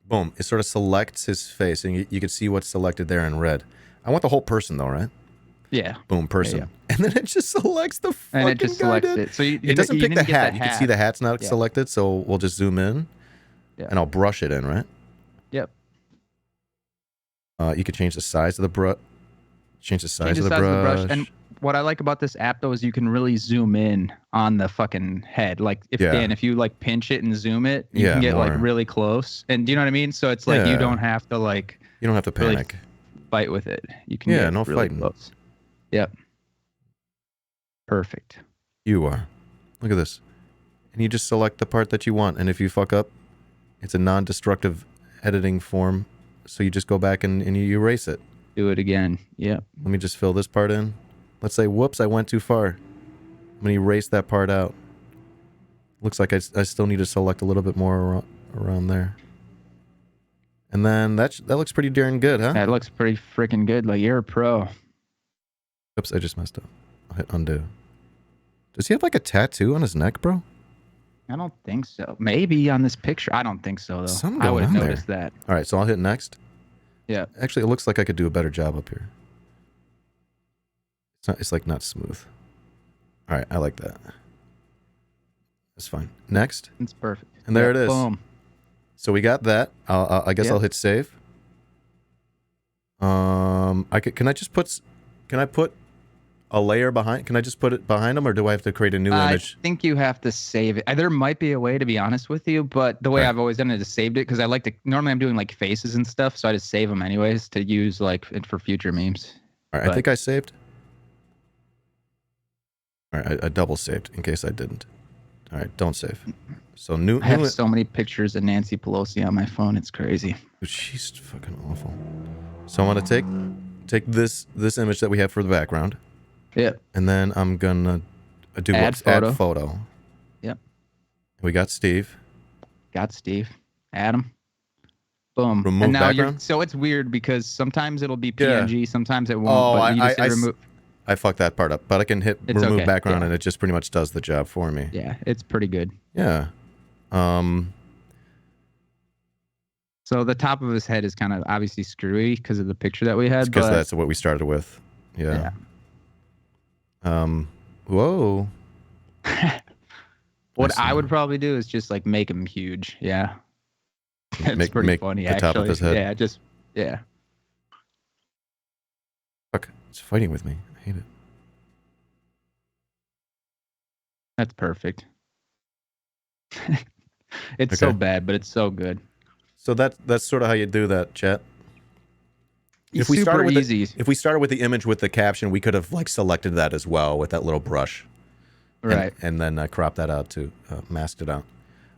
boom, it sort of selects his face, and you can see what's selected there in red. I want the whole person though, right? Yeah. Boom, person. Yeah. And then it just selects the fucking and it just guy, selects dude. it. So it doesn't pick the hat. You hat. can see the hat's not selected, so we'll just zoom in, and I'll brush it in, right? Yep. You can change the size of the brush. Change the size Change of the the size of the brush. brush. And what I like about this app though is you can really zoom in on the fucking head. Like if you like pinch it and zoom it, you can get like really close. And do you know what I mean? So it's like you don't have to like you don't have to panic. Really fight with it. You can get no really fighting. Close. Yep. Perfect. You are. Look at this. And you just select the part that you want. And if you fuck up, it's a non-destructive editing form. So you just go back and you erase it. Do it again. Yep. Let me just fill this part in. Let's say, whoops, I went too far. I'm going to erase that part out. Looks like I still need to select a little bit more around there. And then that looks pretty darn good, huh? That looks pretty freaking good. Like, you're a pro. Oops, I just messed up. I'll hit undo. Does he have like a tattoo on his neck, bro? I don't think so. Maybe on this picture. I don't think so, though. Something I going would have on noticed that. All right, so I'll hit next. Yeah. Actually, it looks like I could do a better job up here. It's like not smooth. All right, I like that. That's fine. Next. It's perfect. And there it is. Boom. So we got that. I guess I'll hit save. Can I put a layer behind? Can I just put it behind them, or do I have to create a new image? I think you have to save it. There might be a way, to be honest with you, but the way I've always done it is saved it because I like to. Normally, I'm doing like faces and stuff, so I just save them anyways to use like for future memes. All right, I think I saved. All right, I double saved in case I didn't. All right, don't save. So I have so many pictures of Nancy Pelosi on my phone. It's crazy. She's fucking awful. So I'm gonna take this image that we have for the background. Yep. And then I'm gonna do add photo. Yep. We got Steve. Got Steve. Adam. Boom. Remove and now background. So it's weird because sometimes it'll be PNG, sometimes it won't. Oh, but you just remove. I fucked that part up, but I can hit remove background and it just pretty much does the job for me. Yeah, it's pretty good. Yeah. So the top of his head is kind of obviously screwy because of the picture that we had. Because that's what we started with. Yeah. Whoa. What I would probably do is just like make him huge. Yeah. It's pretty funny, the actually. top of his head. Yeah. Fuck, it's fighting with me. I hate it. That's perfect. It's so bad, but it's so good. So that's sort of how you do that, chat. If we started with if we started with the image with the caption, we could have like selected that as well with that little brush, right? And then crop that out to mask it out.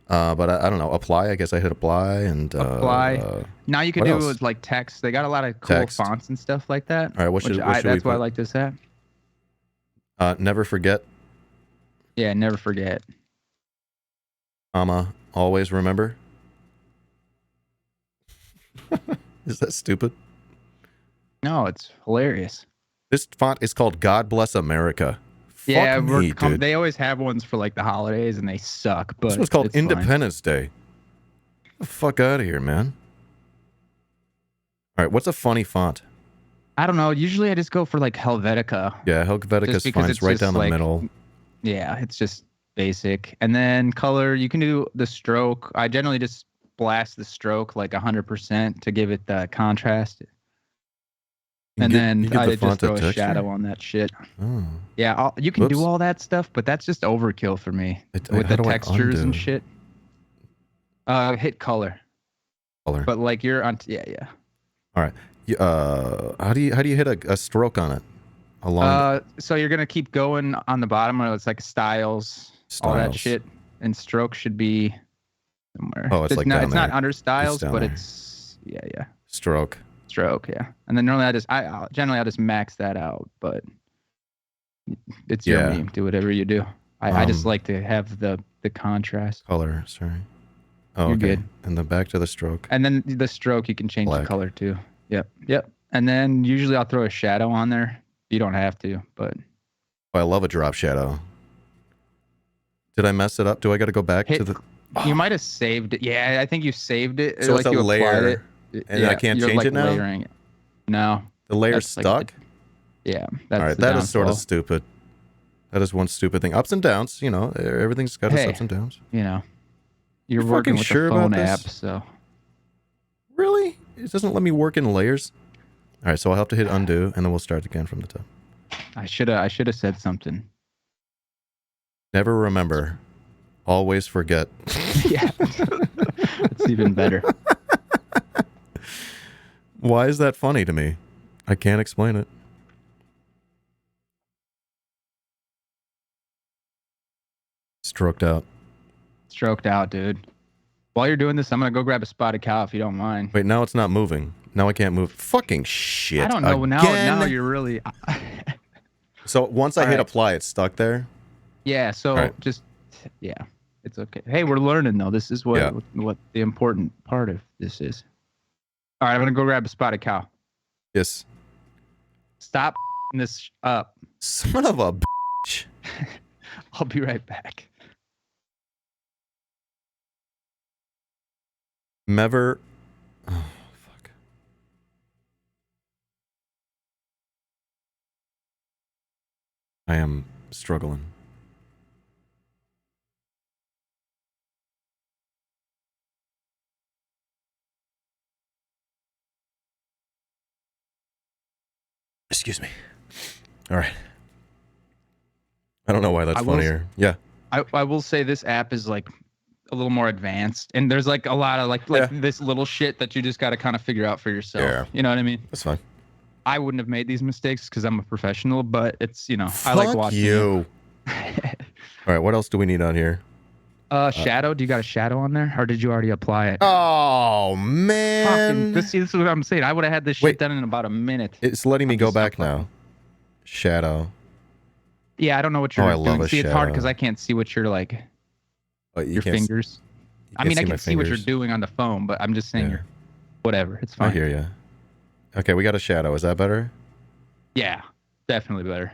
But I don't know. Apply. I guess I hit apply and apply. Now you can do it with like text. They got a lot of cool fonts and stuff like that. All right, what should we that's put? why I like this app. Never forget. Yeah, never forget. Always remember. Is that stupid? No, it's hilarious. This font is called God Bless America. Yeah, dude. They always have ones for like the holidays and they suck. But this one's called it's Independence Day. Get the fuck out of here, man. All right, what's a funny font? I don't know. Usually I just go for like Helvetica. Yeah, Helvetica's fine. It's right down the middle. Yeah, it's just basic. And then color, you can do the stroke. I generally just blast the stroke like 100% to give it the contrast. And then I just throw a shadow on that shit. Oh. Yeah, you can do all that stuff, but that's just overkill for me with the textures and shit. Hit color. Color. But like you're on, yeah. All right. How do you hit a stroke on it? So you're gonna keep going on the bottom where it's like styles, all that shit, and stroke should be somewhere. Oh, it's like not, down it's there. not under styles, but there. it's yeah. Stroke, yeah. And then normally I'll just max that out, but it's your meme. Do whatever you do. I just like to have the contrast. Color, sorry. Oh, You're okay. good. And then back to the stroke. And then the stroke, you can change the color too. Yep. And then usually I'll throw a shadow on there. You don't have to, but. Oh, I love a drop shadow. Did I mess it up? Do I got to go back to the? You might have saved it. Yeah, I think you saved it. So like it's a you layer, and I can't change it now. Layering it. No. The layer's stuck. Yeah. All right, that is sort of stupid. That is one stupid thing. Ups and downs. You know, everything's got its ups and downs. You know, you're working with the phone app, so. Really? It doesn't let me work in layers. All right, so I'll have to hit undo, and then we'll start again from the top. I should have said something. Never remember. Always forget. Yeah. It's even better. Why is that funny to me? I can't explain it. Stroked out. Stroked out, dude. While you're doing this, I'm gonna go grab a spotted cow if you don't mind. Wait, now it's not moving. Now I can't move. Fucking shit. I don't know. Again? Now you're really. So once I hit apply, it's stuck there? Yeah. So right. just yeah, it's okay. Hey, we're learning though. This is what the important part of this is. All right, I'm gonna go grab a spotted cow. Yes. Stop this up. Son of a bitch. I'll be right back. Never. Oh, fuck. I am struggling. Excuse me. All right. I don't know why that's funnier. Yeah. I will say this app is like a little more advanced, and there's like a lot of like this little shit that you just got to kind of figure out for yourself. Yeah. You know what I mean? That's fine. I wouldn't have made these mistakes because I'm a professional, but it's, you know, I like watching you. All right, what else do we need on here? Shadow. Do you got a shadow on there, or did you already apply it? Oh man! This is what I'm saying. I would have had this shit done in about a minute. It's letting me go back now. Shadow. Yeah, I don't know what you're doing. See, it's hard shadow. because I can't see what you're like. Your fingers. I mean, I can see what you're doing on the phone, but I'm just saying, whatever. It's fine. I hear you. Okay, we got a shadow. Is that better? Yeah, definitely better.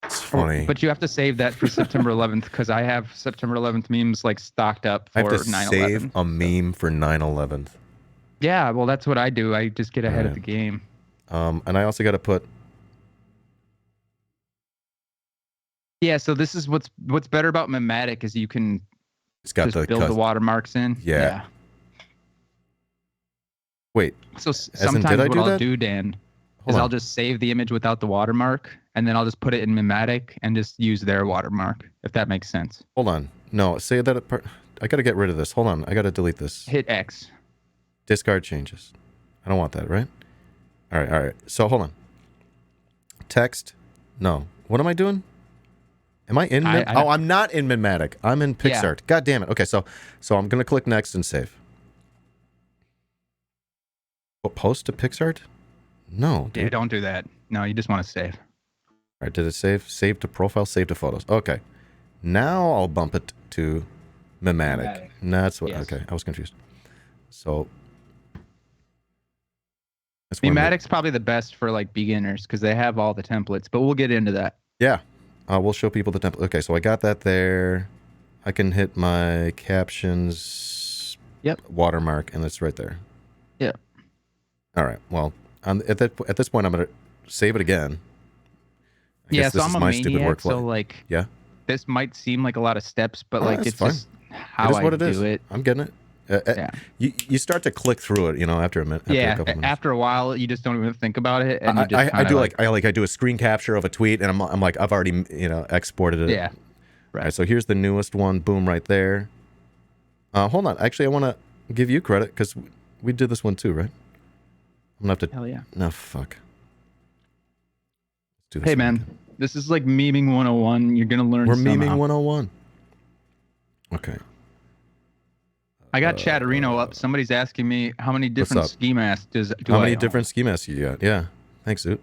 It's funny. But you have to save that for September 11th because I have September 11th memes like stocked up for 9/11. I have to save a meme for 9/11. Yeah, well, that's what I do. I just get ahead of the game. And I also got to put. Yeah, so this is what's better about Mematic is you can just build the watermarks in. Yeah. Wait. So sometimes what I'll do, Dan, is I'll just save the image without the watermark, and then I'll just put it in Mematic and just use their watermark, if that makes sense. Hold on. No, say that. I got to get rid of this. Hold on. I got to delete this. Hit X. Discard changes. I don't want that, right? All right. So hold on. Text. No. What am I doing? Am I in? I'm not in Mematic. I'm in PixArt. Yeah. God damn it. Okay, so I'm gonna click next and save. Post to PixArt? No. Dude. Yeah, don't do that. No, you just want to save. All right. Did it save? Save to profile. Save to photos. Okay. Now I'll bump it to Mematic. That's what. Yes. Okay, I was confused. So. Mematic's probably the best for like beginners because they have all the templates, but we'll get into that. Yeah. We'll show people the template. Okay, so I got that there. I can hit my captions. Yep. Watermark, and it's right there. Yeah. All right. Well, at this point, I'm gonna save it again. I guess this so is I'm my a maniac, stupid workflow. so like, this might seem like a lot of steps, but like it's just how I do it. I'm getting it. You start to click through it, after a minute. After a couple minutes. After a while, you just don't even think about it, and I do a screen capture of a tweet, and I'm like, I've already exported it. Yeah. Right. All right. So here's the newest one. Boom, right there. Hold on. Actually, I want to give you credit because we did this one too, right? I'm gonna have to. Hell yeah. No, fuck. Let's do this. Hey man, this is like memeing 101. You're gonna learn. We're memeing 101. Okay. I got Chatterino up. Somebody's asking me how many different ski masks do I How many different ski masks you got? Yeah. Thanks, Zoot.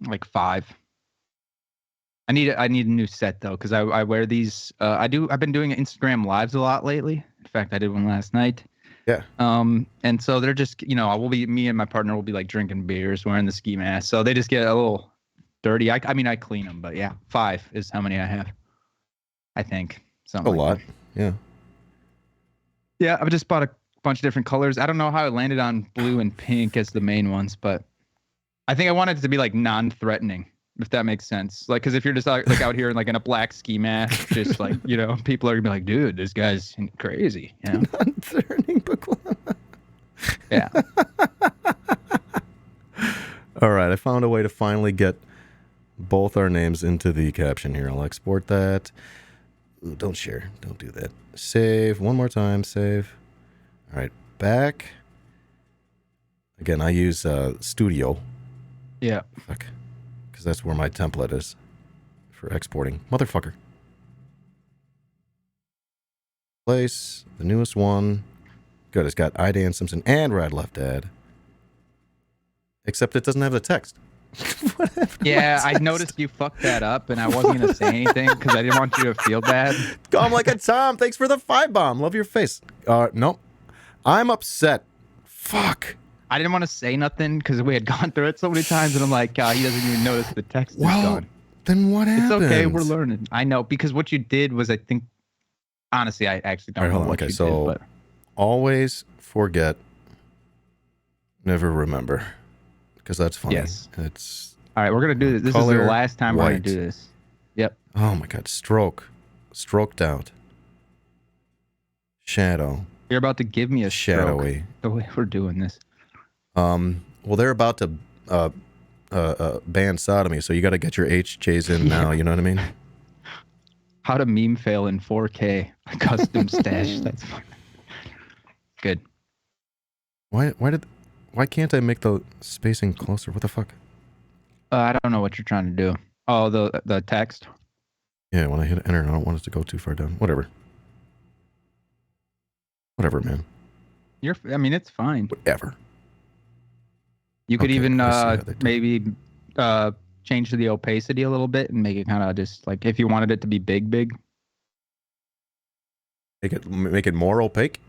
Like 5. I need a new set though, because I wear these. I've been doing Instagram lives a lot lately. In fact, I did one last night. Yeah. And so they're just, me and my partner will be like drinking beers, wearing the ski mask. So they just get a little dirty. I clean them, but yeah, 5 is how many I have. I think. Something a lot. Yeah. Yeah, I just bought a bunch of different colors. I don't know how I landed on blue and pink as the main ones, but I think I wanted it to be like non-threatening, if that makes sense. Like, because if you're just like out here in a black ski mask, just like, people are gonna be like, dude, this guy's crazy. Non-threatening, Yeah. All right, I found a way to finally get both our names into the caption here. I'll export that. Ooh, don't share. Don't do that. Save. One more time. Save. All right, back. Again, I use Studio. Yeah. Fuck. Because that's where my template is for exporting. Motherfucker. Place. The newest one. Good. It's got iDanSimpson and RadLeftDad. Except it doesn't have the text. Yeah, I noticed you fucked that up, and I wasn't going to say anything because I didn't want you to feel bad. Calm like a Tom. Thanks for the 5-bomb. Love your face. Nope. I'm upset. Fuck. I didn't want to say nothing because we had gone through it so many times, and I'm like, God, he doesn't even notice the text is gone. Then what happened? It's okay. We're learning. I know, because what you did was, I think, honestly, I actually don't know what you did. But always forget, never remember. Because that's funny. Yes. It's all right, we're going to do this. This is the last time we're going to do this. Yep. Oh, my God. Stroked out. Shadow. You're about to give me a Shadowy. Stroke, the way we're doing this. Well, they're about to ban sodomy, so you got to get your HJs in now. You know what I mean? How to meme fail in 4K. Custom stash. That's fun. Good. Why can't I make the spacing closer? What the fuck? I don't know what you're trying to do. Oh, the text. Yeah, when I hit enter, I don't want it to go too far down. Whatever, man. I mean, it's fine. Whatever. You could Okay, even maybe change the opacity a little bit and make it kind of just like, if you wanted it to be big. Make it more opaque.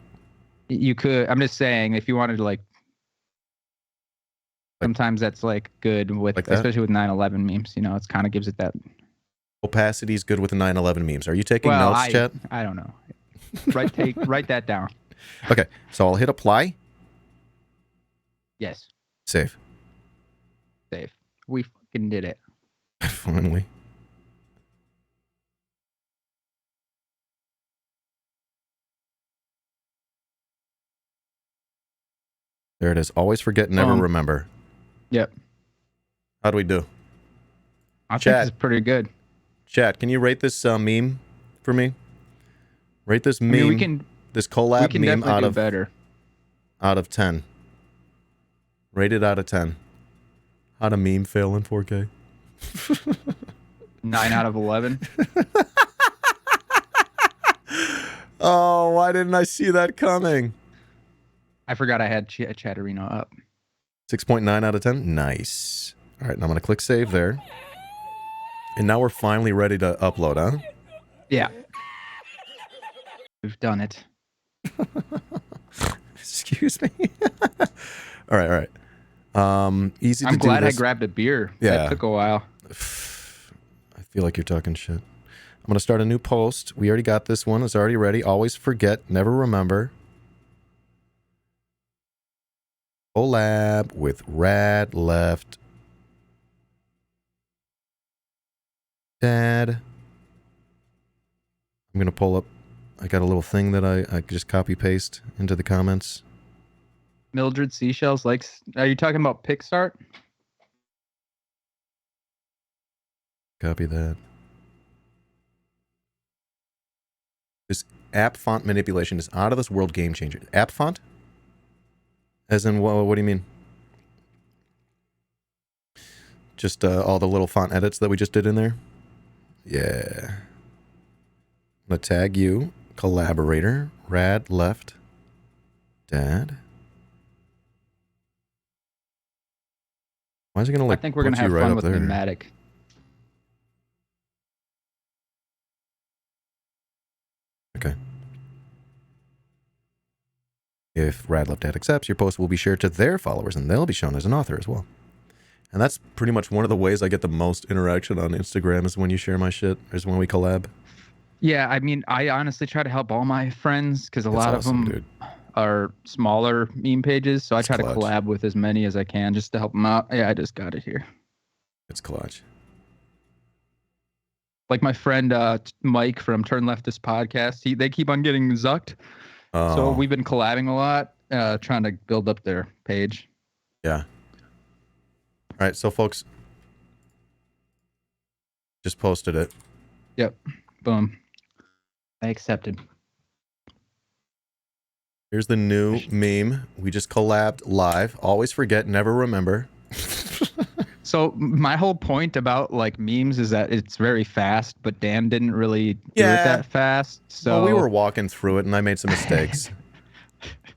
You could. I'm just saying, if you wanted to sometimes that's like good with, like that? Especially with 9/11 memes. You know, it's kind of gives it that. Opacity is good with the 9/11 memes. Are you taking notes, chat? I don't know. Write that down. Okay, so I'll hit apply. Yes. Save. We fucking did it. Finally. There it is. Always forget, never remember. Yep. How do we do? I think this is pretty good. Chat, can you rate this meme for me? Rate this meme. This collab meme out of better. Out of 10. Rate it out of 10. How to meme fail in 4K. 9 out of 11. Oh, why didn't I see that coming? I forgot I had Chatterino up. 6.9 out of 10. Nice. All right, now I'm going to click save there. And now we're finally ready to upload, huh? Yeah. We've done it. Excuse me. All right. Easy to do. I'm glad I grabbed a beer. Yeah. That took a while. I feel like you're talking shit. I'm going to start a new post. We already got this one. It's already ready. Always forget, never remember. Collab with RadLeftDad. I'm going to pull up. I got a little thing that I just copy paste into the comments. Mildred Seashells likes. Are you talking about Picsart? Copy that. This app font manipulation is out of this world, game changer. App font? As in, what do you mean? Just all the little font edits that we just did in there? Yeah. I'm going to tag you, collaborator, RadLeftDad. Why is it going to I think we're going to have fun with Pneumatic. Okay. If RadLeftDad accepts, your post will be shared to their followers, and they'll be shown as an author as well. And that's pretty much one of the ways I get the most interaction on Instagram is when you share my shit, is when we collab. Yeah, I mean, I honestly try to help all my friends because a lot of them are smaller meme pages, so I try to collab with as many as I can just to help them out. Yeah, I just got it here. It's clutch. Like my friend Mike from Turn Leftist Podcast, they keep on getting zucked. So we've been collabing a lot, trying to build up their page. Yeah. All right, so folks, just posted it. Yep. Boom. I accepted. Here's the new meme. We just collabed live. Always forget, never remember. So my whole point about like memes is that it's very fast, but Dan didn't really do it Yeah. that fast. So Well, we were walking through it, and I made some mistakes.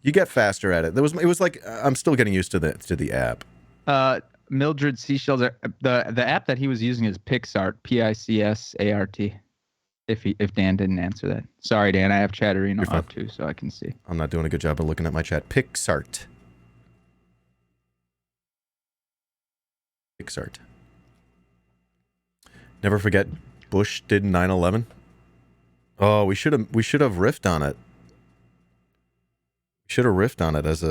You get faster at it. It was like I'm still getting used to the app. Mildred Seashells. The app that he was using is Pixart, Picsart. If Dan didn't answer that, sorry Dan. I have Chatterino up too, so I can see. I'm not doing a good job of looking at my chat. Pixart. Never forget, Bush did 9/11. Oh, we should have riffed on it. Should have riffed on it as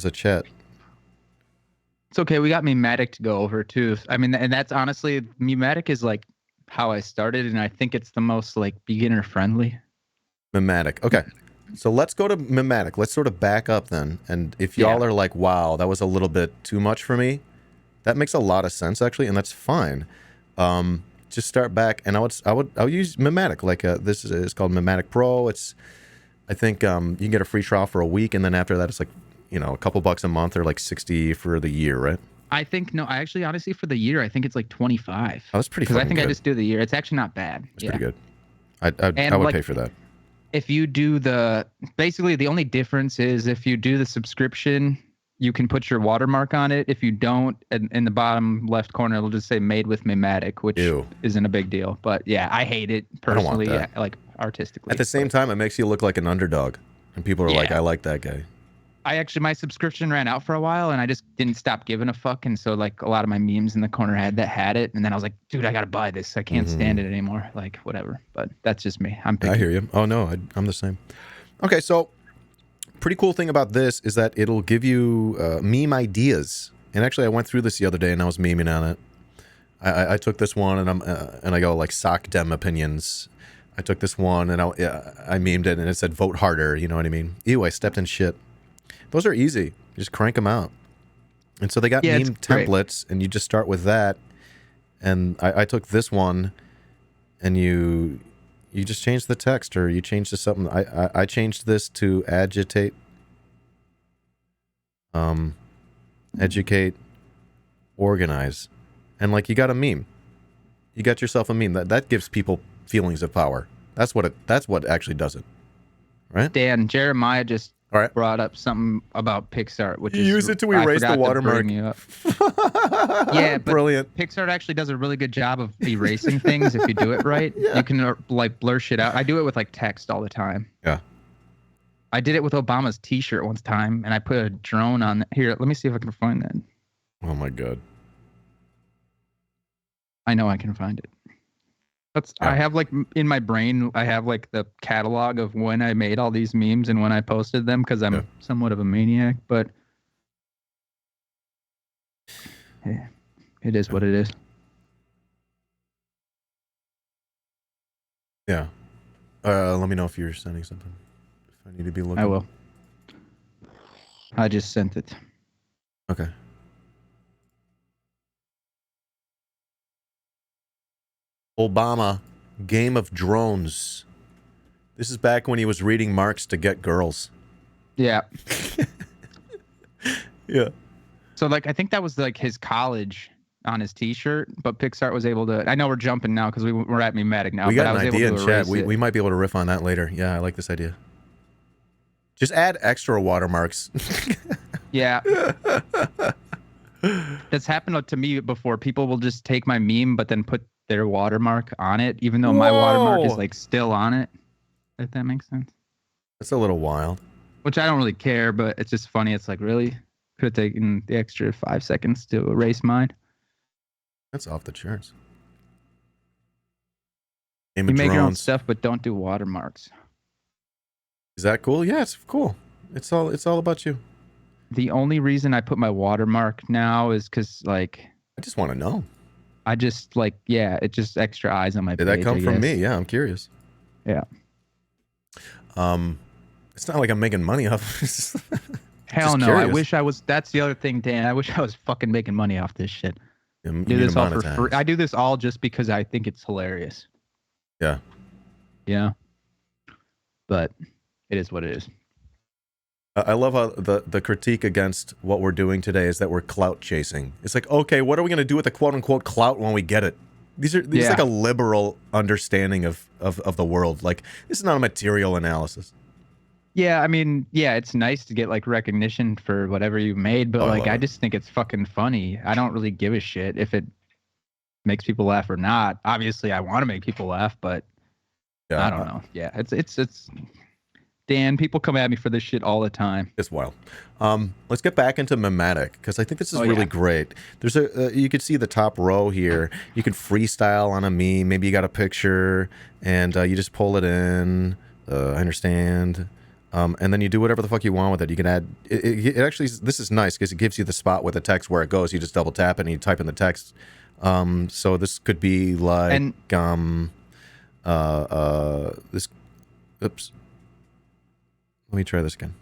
a chat. It's okay. We got Mematic to go over too. I mean, and that's honestly, Mematic is like how I started, and I think it's the most like beginner friendly. Mematic. Okay. So let's go to Mematic. Let's sort of back up then. And if y'all are like, wow, that was a little bit too much for me, that makes a lot of sense actually, and that's fine. Just start back, and I'll use Mematic. Like this is called Mematic Pro. It's, I think you can get a free trial for a week, and then after that it's like, you know, a couple bucks a month or like 60 for the year, right? I think no, I actually honestly for the year I think it's like 25. Oh, that's pretty. Because I think good. I just do the year. It's actually not bad. It's pretty good. I would pay for that. If you do basically the only difference is if you do the subscription, you can put your watermark on it. If you don't, in the bottom left corner, it'll just say "Made with Mematic," which isn't a big deal. But yeah, I hate it personally. I don't want that. Like artistically. At the same time, it makes you look like an underdog, and people are like, "I like that guy." My subscription ran out for a while, and I just didn't stop giving a fuck. And so like a lot of my memes in the corner had it, and then I was like, dude, I gotta buy this. I can't stand it anymore. Like whatever. But that's just me. I hear you. Oh no, I'm the same. Okay, so pretty cool thing about this is that it'll give you meme ideas. And actually, I went through this the other day, and I was memeing on it. I took this one, and I go like sock dem opinions. I took this one, and I memed it, and it said vote harder. You know what I mean? Ew, I stepped in shit. Those are easy. You just crank them out. And so they got meme templates, and you just start with that. And I took this one, and you just change the text, or you change to something. I changed this to agitate, educate, organize, and like you got a meme. You got yourself a meme that gives people feelings of power. That's what actually does it, right? Dan, Jeremiah just brought up something about Pixart, which is use it to erase the watermark. Yeah, but brilliant. Pixart actually does a really good job of erasing things if you do it right. Yeah. You can like blur shit out. I do it with like text all the time. Yeah. I did it with Obama's T-shirt one time, and I put a drone on here. Let me see if I can find that. Oh my god. I know I can find it. I have like in my brain, I have like the catalog of when I made all these memes and when I posted them because I'm somewhat of a maniac, but yeah, it is what it is. Yeah. Let me know if you're sending something. If I need to be looking. I will. I just sent it. Okay. Obama, Game of Drones. This is back when he was reading Marx to get girls. Yeah. Yeah. So like I think that was like his college on his T-shirt, but Pixart was able to. I know we're jumping now because we're at Mematic now. We but got I an was idea able in to chat. erase it. We might be able to riff on that later. Yeah, I like this idea. Just add extra watermarks. Yeah. That's happened to me before. People will just take my meme, but then put their watermark on it, even though my watermark is like still on it. If that makes sense. That's a little wild. Which I don't really care, but it's just funny. It's like, really? Could have taken the extra 5 seconds to erase mine. That's off the charts. You make your own stuff, but don't do watermarks. Is that cool? Yeah, it's cool. It's all about you. The only reason I put my watermark now is because, like, I just want to know. I just like, yeah, it's just extra eyes on my page. Did that come from me? Yeah, I'm curious. Yeah. It's not like I'm making money off. Hell Just no. curious. I wish I was. That's the other thing, Dan. I wish I was fucking making money off this shit. You Do need to this all for monetize. free. I do this all just because I think it's hilarious. Yeah. Yeah. But it is what it is. I love how the critique against what we're doing today is that we're clout chasing. It's like, okay, what are we going to do with the quote-unquote clout when we get it? These are like a liberal understanding of the world. Like, this is not a material analysis. Yeah, I mean, yeah, it's nice to get like recognition for whatever you made, but like I just think it's fucking funny. I don't really give a shit if it makes people laugh or not. Obviously, I want to make people laugh, but I don't know. Yeah, it's Dan, people come at me for this shit all the time. It's wild. Let's get back into Memetic, because I think this is really great. There's you could see the top row here. You can freestyle on a meme. Maybe you got a picture, and you just pull it in. I understand. And then you do whatever the fuck you want with it. You can add... It actually... This is nice, because it gives you the spot with the text where it goes. You just double tap it, and you type in the text. So this could be like... this... Oops. Let me try this again.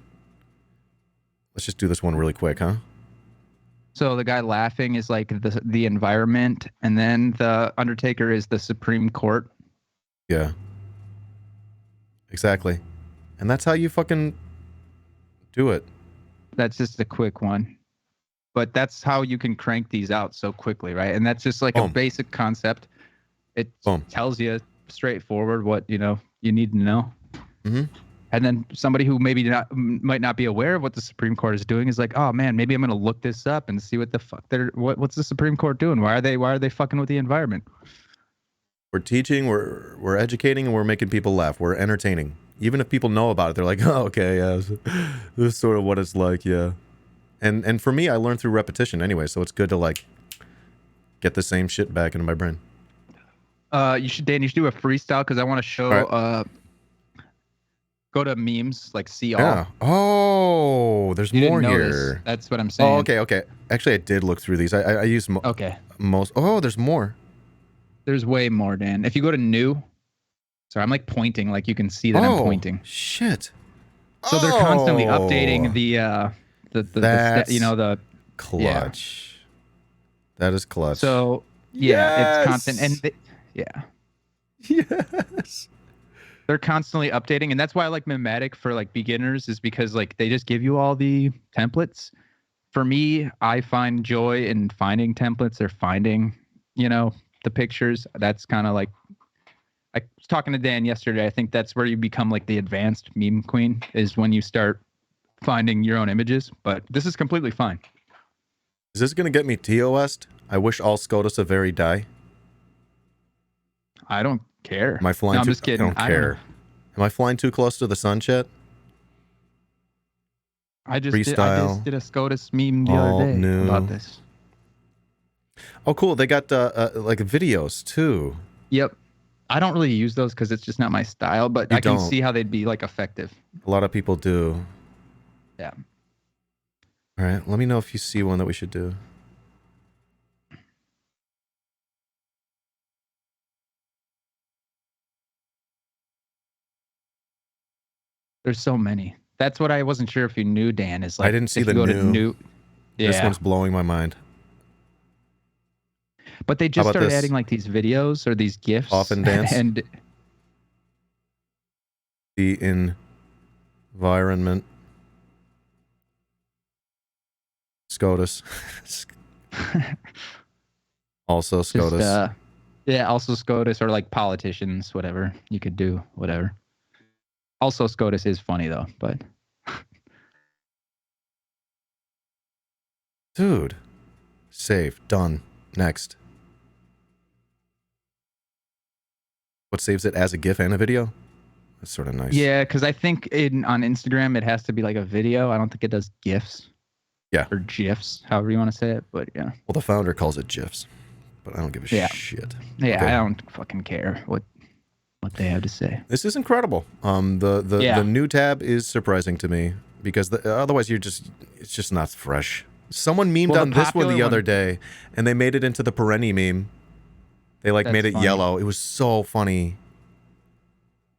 Let's just do this one really quick, huh? So the guy laughing is like the environment, and then the Undertaker is the Supreme Court. Yeah. Exactly. And that's how you fucking do it. That's just a quick one. But that's how you can crank these out so quickly, right? And that's just like a basic concept. It tells you straightforward what, you need to know. Mm-hmm. And then somebody who might not be aware of what the Supreme Court is doing is like, oh man, maybe I'm gonna look this up and see what the fuck what's the Supreme Court doing? Why are they fucking with the environment? We're teaching, we're educating, and we're making people laugh. We're entertaining. Even if people know about it, they're like, oh, okay, yeah, this is sort of what it's like, yeah. And for me, I learn through repetition anyway, so it's good to like get the same shit back into my brain. Dan, you should do a freestyle because I want to show. Go to memes, like see all. Yeah. Oh, there's more here. That's what I'm saying. Oh, okay. Actually, I did look through these. I used most. Oh, there's more. There's way more, Dan. If you go to new, sorry, I'm like pointing, like you can see that I'm pointing. Shit. So they're constantly updating the clutch. Yeah. That is clutch. So it's constant, and yes. They're constantly updating, and that's why I like Memetic for like beginners, is because like they just give you all the templates. For me, I find joy in finding templates or finding, the pictures. That's kind of like, I was talking to Dan yesterday. I think that's where you become like the advanced meme queen, is when you start finding your own images. But this is completely fine. Is this going to get me TOS'd? I wish all SCOTUS a very die. I don't care. Am I flying I'm just kidding. I don't care. Am I flying too close to the sun, chat? I just did a SCOTUS meme the other day about this. Oh, cool. They got like videos too. Yep. I don't really use those because it's just not my style, but I can see how they'd be like effective. A lot of people do. Yeah. All right. Let me know if you see one that we should do. There's so many. That's what I wasn't sure if you knew, Dan. Is like I didn't see the new. This one's blowing my mind. But they just started adding like these videos or these GIFs. Often dance. And the environment. SCOTUS. Also SCOTUS. Also SCOTUS, or like politicians, whatever. You could do whatever. Also SCOTUS is funny though, but dude. Save. Done. Next. What saves it as a GIF and a video? That's sort of nice. Yeah, because I think on Instagram it has to be like a video. I don't think it does GIFs. Yeah. Or GIFs, however you want to say it. But yeah. Well, the founder calls it GIFs, but I don't give a shit. Yeah, okay. I don't fucking care what they have to say. This is incredible. The new tab is surprising to me because otherwise it's just not fresh. Someone memed on this one the other day, and they made it into the Perenni meme. They made it yellow. It was so funny.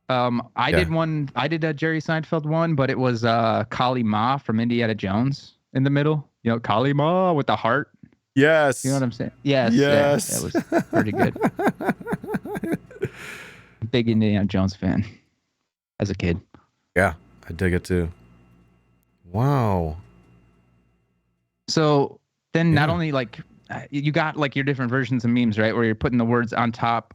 I did one. I did a Jerry Seinfeld one, but it was Kali Ma from Indiana Jones in the middle. You know, Kali Ma with the heart. Yes. You know what I'm saying? Yes. Yes. Yeah, it was pretty good. Big Indiana Jones fan as a kid. Yeah, I dig it too. Wow. So then not Yeah. only like you got like your different versions of memes, right? Where you're putting the words on top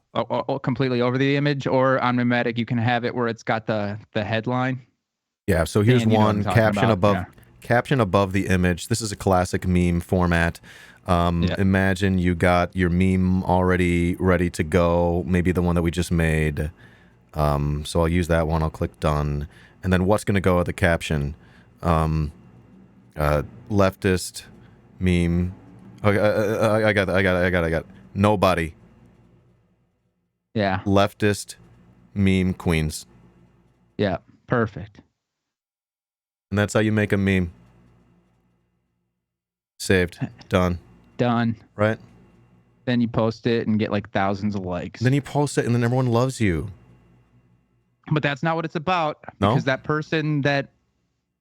completely over the image, or on Memetic, you can have it where it's got the headline. Yeah, so here's Dan, you know what I'm one talking caption about, above yeah. caption above the image. This is a classic meme format. Yeah. Imagine you got your meme already ready to go, maybe the one that we just made. So I'll use that one. I'll click done. And then what's going to go at the caption? Leftist meme. Okay, I got it. Nobody. Yeah. Leftist meme queens. Yeah. Perfect. And that's how you make a meme. Saved. Done. Done. Right? Then you post it and get like thousands of likes. Then you post it and then everyone loves you. But that's not what it's about. No? Because that person that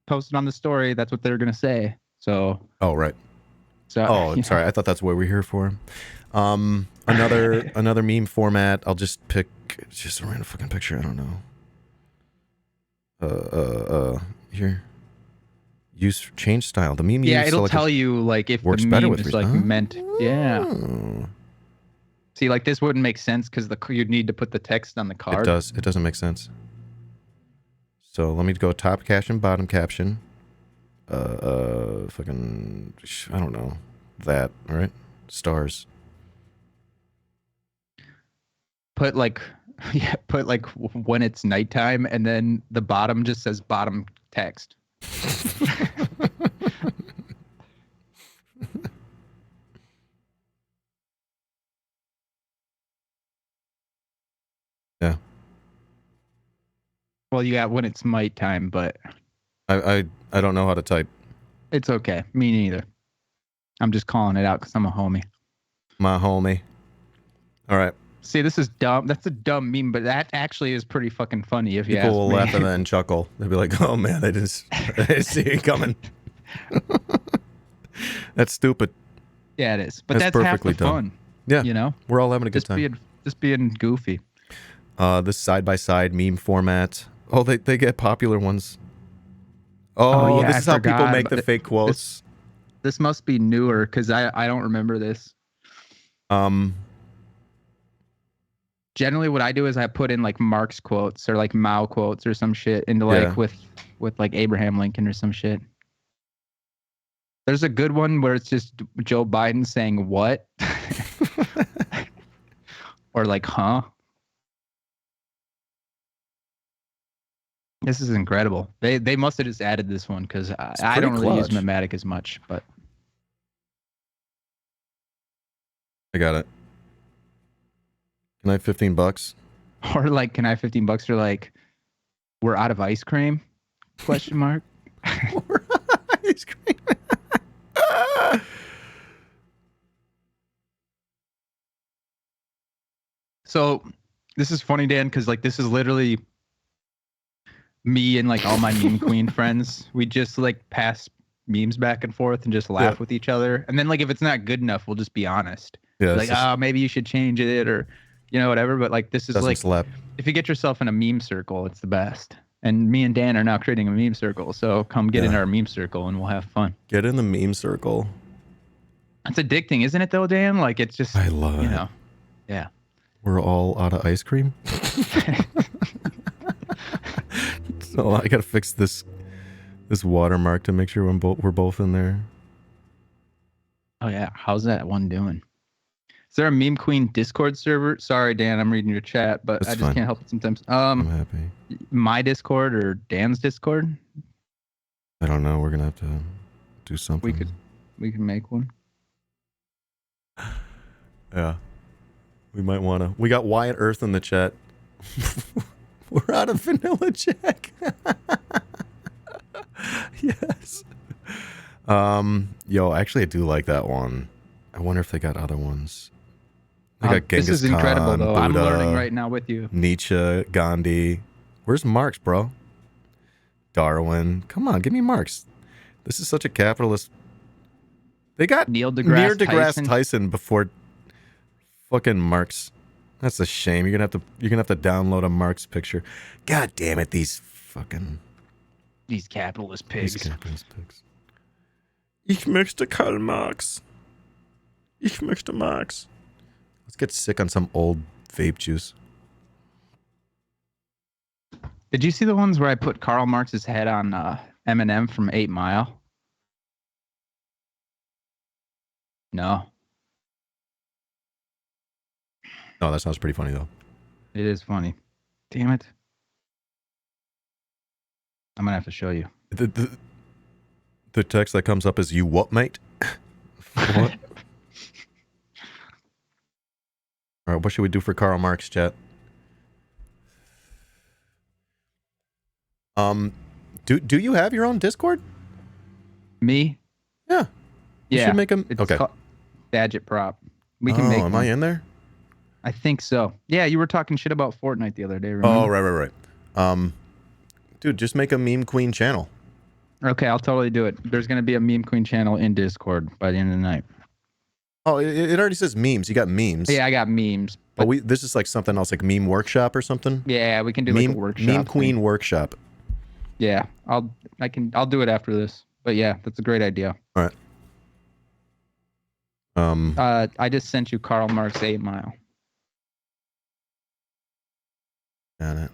posted on the story, that's what they're gonna say. So Oh, right. you know. Sorry. I thought that's what we're here for. Another meme format. I'll just pick just a random fucking picture. I don't know. Here. Use change style. The meme. Yeah, use it'll selected tell you like if the works better meme with is res- like Oh. meant. Yeah. See, like this wouldn't make sense because you'd need to put the text on the It card. does. It doesn't make sense. So let me go top caption, bottom caption. Fucking, I don't know. That, all right? Stars. Put like, yeah, put like when it's nighttime, and then the bottom just says bottom text. Yeah. Well, you got when it's night time, but I don't know how to type. it's okay. Me neither. I'm just calling it out because I'm a homie. My homie. All right. See, this is dumb. That's a dumb meme, but that actually is pretty fucking funny if you ask People will me. laugh and then chuckle. They'll be like, oh man, I didn't see it coming. That's stupid. Yeah, it is. But That's that's half the perfectly dumb. fun. Yeah. You know? We're all having a good Just time. being goofy. This side-by-side meme format. Oh, they get popular ones. Oh, yeah, this I is how people forgot make about the fake quotes. This must be newer because I don't remember this. Generally, what I do is I put in like Marx quotes or like Mao quotes or some shit into like Yeah. with like Abraham Lincoln or some shit. There's a good one where it's just Joe Biden saying what, or like huh. This is incredible. They must have just added this one because I don't really use clutch. Memetic as much, but I got it. Can I have $15? or like can I have $15 or like we're out of ice cream? Question mark. Ice cream. So this is funny, Dan, because like this is literally me and like all my meme queen friends. We just like pass memes back and forth and just laugh with each other. And then like if it's not good enough, we'll just be honest. Yeah, Like, oh, maybe you should change it or you know, whatever. But like this is doesn't like slap. if you get yourself in a meme circle, it's the best. And me and Dan are now creating a meme circle. So come get in our meme circle and we'll have fun. Get in the meme circle. It's addicting, isn't it though, Dan? Like it's just I love you it. know. Yeah. We're all out of ice cream. So I gotta fix this watermark to make sure we're both in there. Oh yeah, how's that one doing? Is there a meme queen Discord server? Sorry, Dan, I'm reading your chat, but That's I just fine. can't help it sometimes. I'm happy. My Discord or Dan's Discord? I don't know. We're gonna have to do something. We can make one. Yeah. We might wanna. We got Wyatt Earth in the chat. We're out of vanilla Jack. Yes. Yo, actually I do like that one. I wonder if they got other ones. They got Genghis This is incredible Khan, though. I'm Buddha, learning right now with you. Nietzsche, Gandhi. Where's Marx, bro? Darwin. Come on, give me Marx. This is such a capitalist. They got Neil deGrasse Tyson before fucking Marx. That's a shame. You're gonna have to download a Marx picture. God damn it, these capitalist pigs. These capitalist pigs. Ich möchte Karl Marx. Ich möchte Marx. Let's get sick on some old vape juice. Did you see the ones where I put Karl Marx's head on Eminem from 8 Mile? No. No, that sounds pretty funny though. It is funny. Damn it. I'm gonna have to show you. The text that comes up is, "You what, mate?" What? All right, what should we do for Karl Marx, chat? Do you have your own Discord? Me? Yeah. You should make them. It's Okay. called Badget Prop. We can make am I in there? I think so. Yeah, you were talking shit about Fortnite the other day, remember? Oh, right. Dude, just make a meme queen channel. Okay, I'll totally do it. There's going to be a meme queen channel in Discord by the end of the night. Oh, it already says memes. You got memes. Yeah, I got memes. But this is like something else, like meme workshop or something. Yeah, we can do like a workshop. Meme queen workshop. Yeah, I'll do it after this. But yeah, that's a great idea. All right. I just sent you Karl Marx 8 Mile. Got it.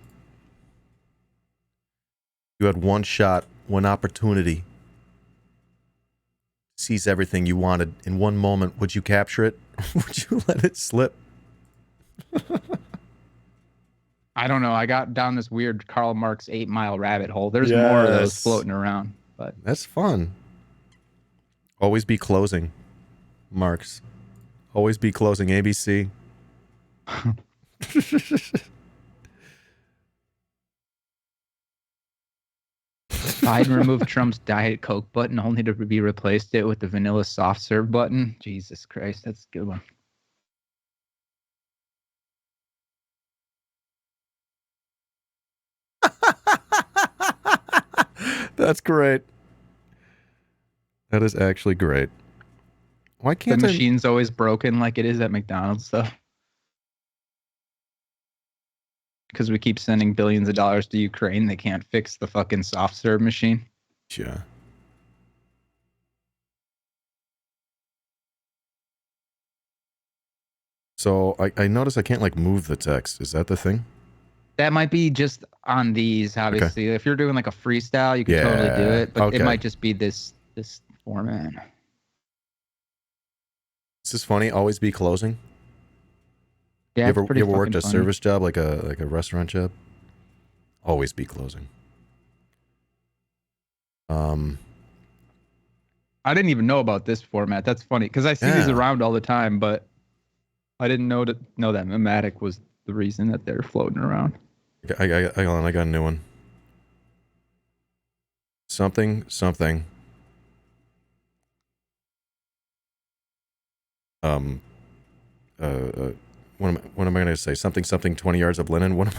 You had one shot, one opportunity. Seize everything you wanted in one moment. Would you capture it? Would you let it slip? I don't know. I got down this weird Karl Marx 8 Mile rabbit hole. There's more of those floating around. But that's fun. Always be closing, Marx. Always be closing, ABC. Biden removed Trump's Diet Coke button only to be replaced it with the vanilla soft serve button. Jesus Christ, that's a good one. That's great. That is actually great. Why can't the machine's always broken like it is at McDonald's, though? Because we keep sending billions of dollars to Ukraine, they can't fix the fucking soft serve machine. Yeah. So I notice I can't like move the text. Is that the thing? That might be just on these, obviously. Okay. If you're doing like a freestyle, you can totally do it. But it might just be this format. This is funny. Always be closing. Yeah, you ever worked a service job, like a restaurant job? Always be closing. I didn't even know about this format. That's funny because I see these around all the time, but I didn't know that Mematic was the reason that they're floating around. I got a new one. Something. What am I going to say? Something. 20 yards of linen. What?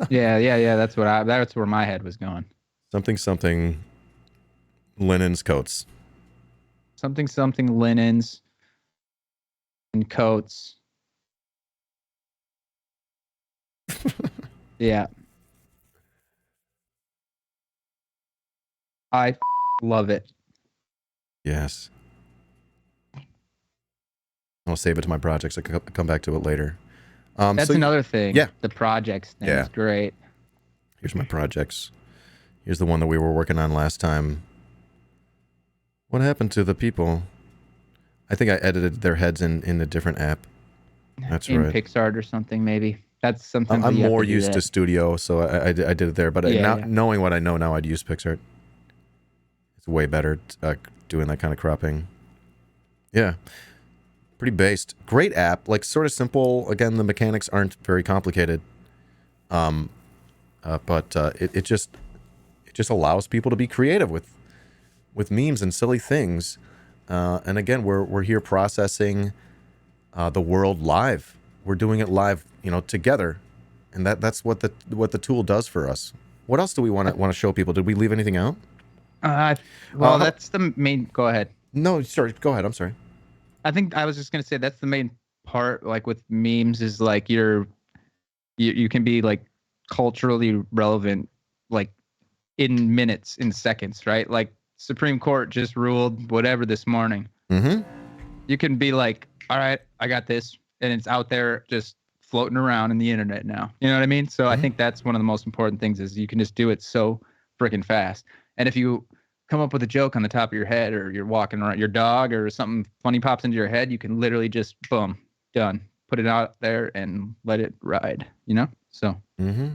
Yeah. That's where my head was going. Something. Linens coats. Something linens and coats. Yeah. I love it. Yes. I'll save it to my projects. I can come back to it later. That's another thing. Yeah. The projects thing is great. Here's my projects. Here's the one that we were working on last time. What happened to the people? I think I edited their heads in a different app. That's right. In PixArt or something, maybe. That's something. I'm more used to Studio, so I did it there. But knowing what I know now, I'd use PixArt. It's way better doing that kind of cropping. Yeah. Pretty based. Great app. Like, sort of simple. Again, the mechanics aren't very complicated. But it just allows people to be creative with memes and silly things. And again, we're here processing the world live. We're doing it live, together. and that's what the tool does for us. What else do we want to show people? Did we leave anything out? Well, that's the main. Go ahead. No, sorry. Go ahead. I'm sorry. I think I was just gonna say that's the main part. Like with memes, is like you can be like culturally relevant, like in minutes, in seconds, right? Like Supreme Court just ruled whatever this morning. Mm-hmm. You can be like, all right, I got this, and it's out there just floating around in the internet now. You know what I mean? So I think that's one of the most important things is you can just do it so freaking fast. And if you come up with a joke on the top of your head, or you're walking around your dog, or something funny pops into your head, you can literally just boom, done, put it out there and let it ride. You know? So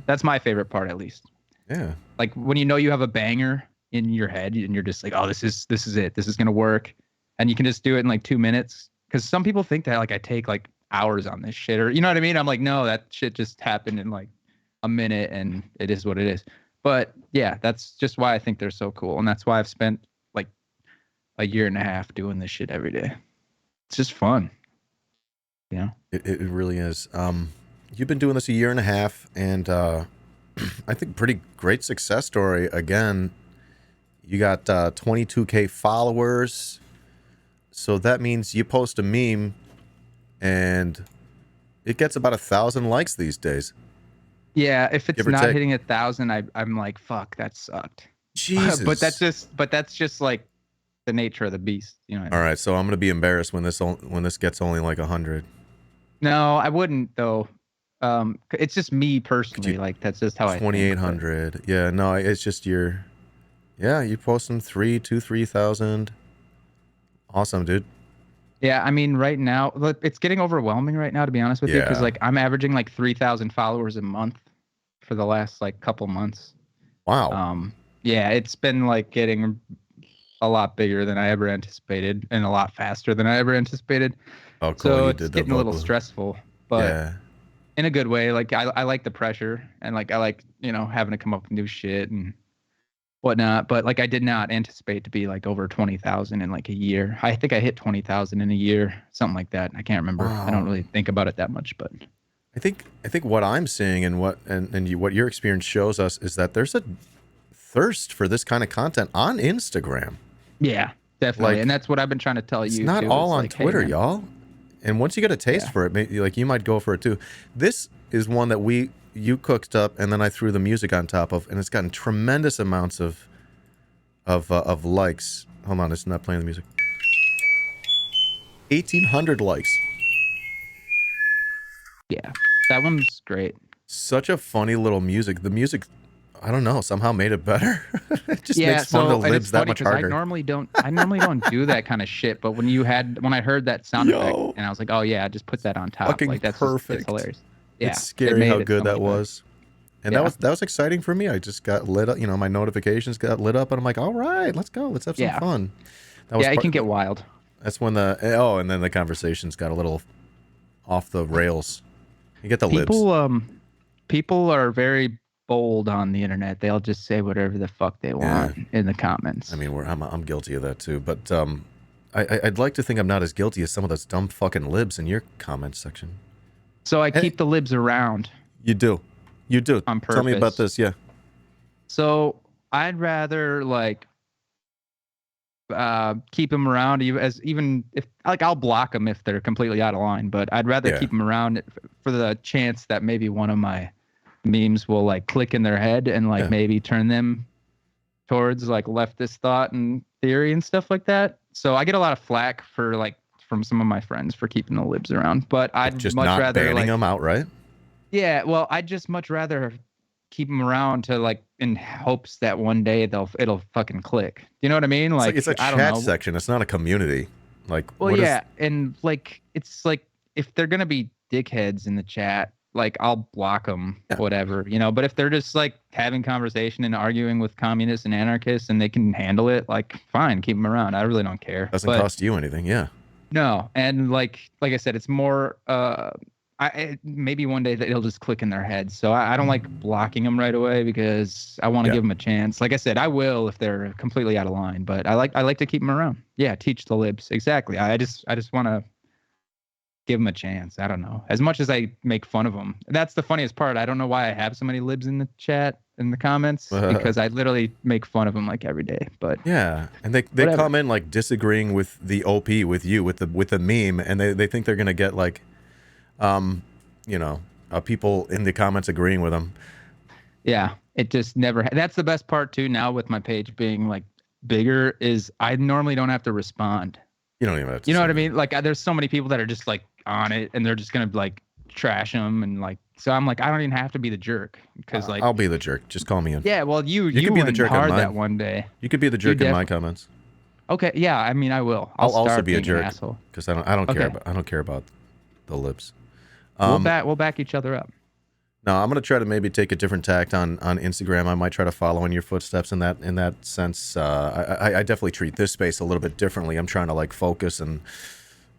that's my favorite part, at least. Yeah. Like when you know you have a banger in your head and you're just like, oh, this is it. This is gonna work, and you can just do it in like 2 minutes. Because some people think that like I take like hours on this shit, or you know what I mean? I'm like, no, that shit just happened in like a minute, and it is what it is. But yeah, that's just why I think they're so cool, and that's why I've spent like a year and a half doing this shit every day. It's just fun, you know. It really is. You've been doing this a year and a half, and I think pretty great success story. Again, you got 22K followers, so that means you post a meme, and it gets about 1,000 likes these days. Yeah, if it's not take. hitting 1,000, I'm like, fuck, that sucked. Jesus. but that's just like the nature of the beast, you know. All right, so I'm gonna be embarrassed when this gets only like 100. No, I wouldn't though. It's just me personally. Like that's just how I think. 2,800. Yeah, no, it's just you post them 3,000. Awesome, dude. Yeah, I mean, right now, look, it's getting overwhelming right now, to be honest with you, because like I'm averaging like 3,000 followers a month for the last like couple months. Wow. Yeah, it's been like getting a lot bigger than I ever anticipated, and a lot faster than I ever anticipated. Oh, cool. So You it's did the getting a little vocal. stressful, but Yeah. in a good way. Like I like the pressure, and like I like, you know, having to come up with new shit and whatnot. But like I did not anticipate to be like over 20,000 in like a year. I think I hit 20,000 in a year, something like that. I can't remember. Wow. I don't really think about it that much, but I think what I'm seeing and what your experience shows us is that there's a thirst for this kind of content on Instagram. yeah, definitely. Like, And that's what I've been trying to tell It's you. not too. all It's on like, hey, Twitter, man. y'all. And once you get a taste for it, like you might go for it too. This is one that you cooked up, and then I threw the music on top of, and it's gotten tremendous amounts of likes. Hold on, it's not playing the music. 1,800 likes. Yeah, that one's great. Such a funny little music. The music, I don't know, somehow made it better. It just makes fun of the and libs it's that funny much 'cause harder. I normally don't do that kind of shit. But when I heard that sound effect, and I was like, oh yeah, just put that on top. Fucking like that's perfect. It's hilarious. Yeah, It's it scary made how it good so that much better. was. And Yeah. that was exciting for me. I just got lit up, my notifications got lit up, and I'm like, all right, let's go. Let's have some fun. That was It can get wild. That's when and then the conversations got a little off the rails. You get the libs. People are very bold on the internet. They'll just say whatever the fuck they want in the comments. I mean, I'm guilty of that too, but I'd like to think I'm not as guilty as some of those dumb fucking libs in your comment section. So I keep the libs around. You do. On Tell me about purpose. this. Yeah. So I'd rather like keep them around, even if like I'll block them if they're completely out of line, but I'd rather keep them around for the chance that maybe one of my memes will like click in their head and like maybe turn them towards like leftist thought and theory and stuff like that. So I get a lot of flack for like from some of my friends for keeping the libs around, but I'd Just much not rather banning like, them outright. yeah, well, I'd just much rather keep them around to like in hopes that one day it'll fucking click. You know what I mean? Like It's a I don't chat know. section. It's not a community. Like, Well, yeah, and like it's like if they're gonna be dickheads in the chat, like I'll block them, whatever, But if they're just like having conversation and arguing with communists and anarchists and they can handle it, like fine, keep them around. I really don't care. Doesn't cost you anything. Yeah. No, and like I said, it's more. Maybe one day that it'll just click in their head. So I don't like blocking them right away because I want to give them a chance. Like I said, I will if they're completely out of line, but I like to keep them around. Yeah, teach the libs. Exactly. I just want to give them a chance. I don't know. As much as I make fun of them, that's the funniest part. I don't know why I have so many libs in the chat, in the comments, because I literally make fun of them like every day. But yeah, and they whatever. come in like disagreeing with the OP, with you, with the meme, and they think they're gonna get like, you know, people in the comments agreeing with them. Yeah, it just never. That's the best part too. Now with my page being like bigger, is I normally don't have to respond. You don't even have to. You know say what I that. mean? Like there's so many people that are just like on it, and they're just gonna like trash them, and like so I'm like I don't even have to be the jerk because like I'll be the jerk. Just call me in. yeah. Well, you could be the went jerk on hard mine. that one day. You could be the jerk in my comments. Okay, yeah. I mean, I will. I'll start also be a being an jerk asshole. because I don't care Okay. about the libs. We'll back each other up. No, I'm gonna try to maybe take a different tact on Instagram. I might try to follow in your footsteps in that sense. I definitely treat this space a little bit differently. I'm trying to like focus and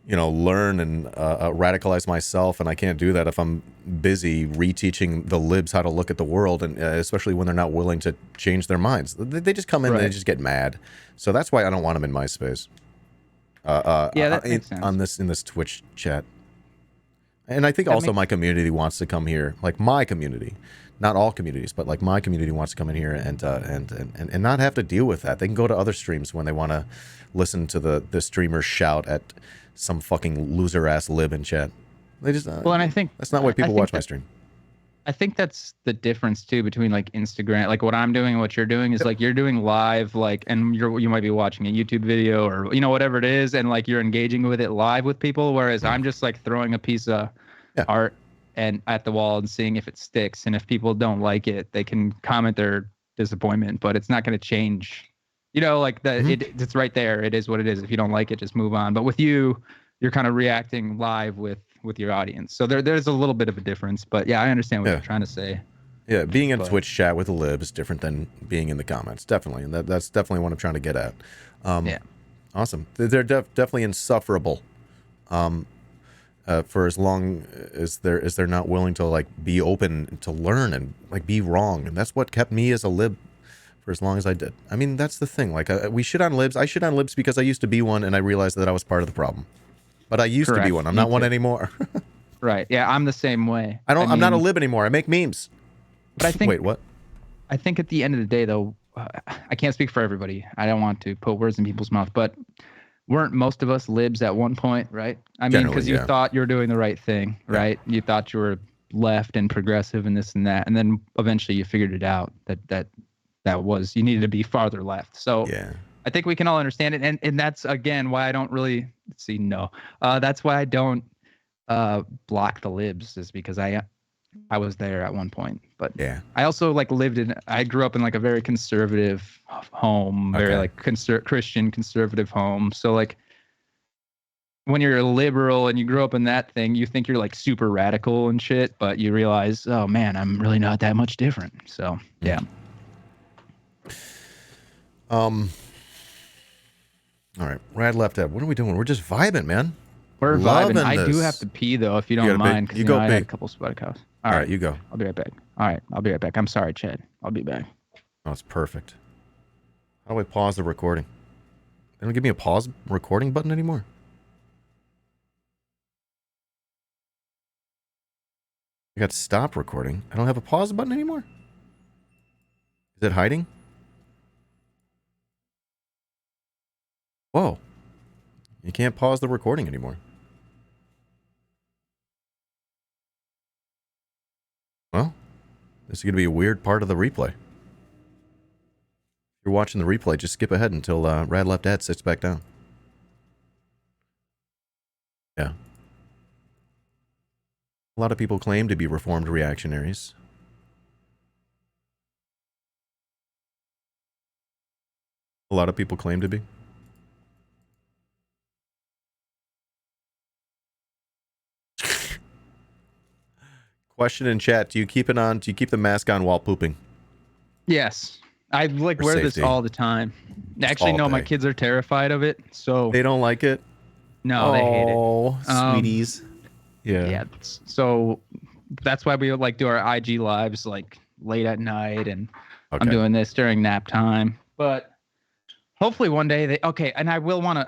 learn and radicalize myself, and I can't do that if I'm busy reteaching the libs how to look at the world, and especially when they're not willing to change their minds. They just come in and they just get mad. So that's why I don't want them in my space. Yeah, that makes sense. In this Twitch chat. And I think also my community wants to come here, like my community, not all communities, but like my community wants to come in here and not have to deal with that. They can go to other streams when they want to listen to the streamers shout at some fucking loser ass lib in chat. They just well, and I think that's not why people watch my stream. I think that's the difference too between like Instagram, like what I'm doing and what you're doing is like you're doing live, like, and you might be watching a YouTube video or whatever it is, and like you're engaging with it live with people, whereas I'm just like throwing a piece of art and at the wall and seeing if it sticks, and if people don't like it, they can comment their disappointment, but it's not going to change. Like it's right there. It is what it is. If you don't like it, just move on. But with you're kind of reacting live with your audience. So there's a little bit of a difference, but yeah, I understand what you're trying to say. Yeah, being in Twitch chat with a lib is different than being in the comments, definitely, and that's definitely what I'm trying to get at. Yeah, awesome. They're definitely insufferable, for as long as they're not willing to like be open to learn and like be wrong, and that's what kept me as a lib for as long as I did. I mean, that's the thing. Like we shit on libs. I shit on libs because I used to be one, and I realized that I was part of the problem. But I used to be one. I'm not one anymore. Right. Yeah, I'm the same way. I'm not a lib anymore. I make memes. But I think. Wait, what? I think at the end of the day, though, I can't speak for everybody. I don't want to put words in people's mouth, but weren't most of us libs at one point, right? I mean, because you thought you were doing the right thing, right? You thought you were left and progressive and this and that, and then eventually you figured it out that was you needed to be farther left. So I think we can all understand it, and that's again why I don't really that's why I don't block the libs, is because I was there at one point, but I also like I grew up in like a very conservative home, very like Christian conservative home. So like when you're a liberal and you grow up in that thing, you think you're like super radical and shit, but you realize, oh man, I'm really not that much different. So yeah. All right, RadLeftDad, what are we doing? We're just vibing, man. We're vibing. I do have to pee though, if you don't mind, because I had a couple sweat coughs. All right, you go. I'll be right back. All right, I'll be right back. I'm sorry, Chad. I'll be back. Oh, it's perfect. How do I pause the recording? They don't give me a pause recording button anymore. I got stop recording. I don't have a pause button anymore. Is it hiding? Whoa. You can't pause the recording anymore. Well, this is going to be a weird part of the replay. If you're watching the replay, just skip ahead until RadLeftDad sits back down. Yeah. A lot of people claim to be reformed reactionaries. A lot of people claim to be. Question in chat: do you keep it on? Do you keep the mask on while pooping? Yes, I like wear this all the time. Actually, no, my kids are terrified of it, so they don't like it. No, they hate it. Oh, sweeties. Yeah. So that's why we like do our IG lives like late at night, and I'm doing this during nap time. But hopefully one day and I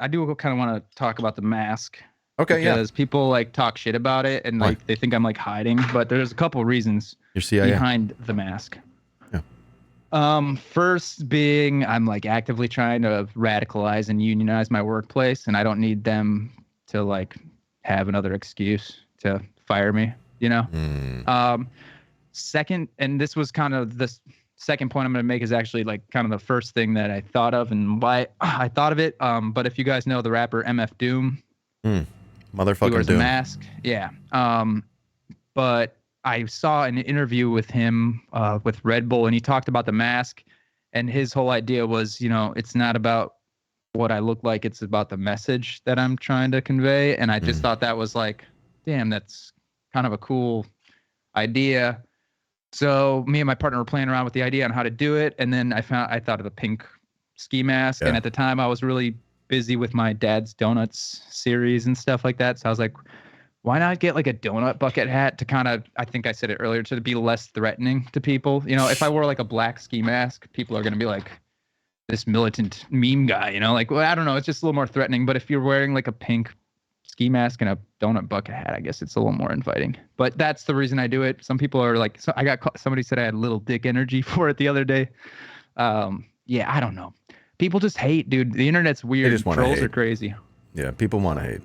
do kind of want to talk about the mask Okay, yeah. Because people like talk shit about it and like they think I'm like hiding, but there's a couple reasons You're CIA. behind the mask. Yeah. First being I'm like actively trying to radicalize and unionize my workplace, and I don't need them to like have another excuse to fire me, you know? Second, and this was kind of the second point I'm going to make is actually like kind of the first thing that I thought of and why I thought of it. But if you guys know the rapper MF Doom, Motherfucking he wears Doom. a mask. Yeah. But I saw an interview with him with Red Bull, and he talked about the mask, and his whole idea was, you know, it's not about what I look like, it's about the message that I'm trying to convey. And I just thought that was like, damn, that's kind of a cool idea. So me and my partner were playing around with the idea on how to do it, and then I thought of the pink ski mask. And at the time I was really busy with my Dad's Donuts series and stuff like that. So I was like, why not get like a donut bucket hat to kind of, I think I said it earlier, to be less threatening to people. You know, if I wore like a black ski mask, people are going to be like, this militant meme guy, you know, like, well, I don't know. It's just a little more threatening. But if you're wearing like a pink ski mask and a donut bucket hat, I guess it's a little more inviting. But that's the reason I do it. Some people are like, so somebody said I had little dick energy for it the other day. Yeah, I don't know. People just hate, dude. The internet's weird. They just Trolls hate. are crazy. Yeah, people want to hate.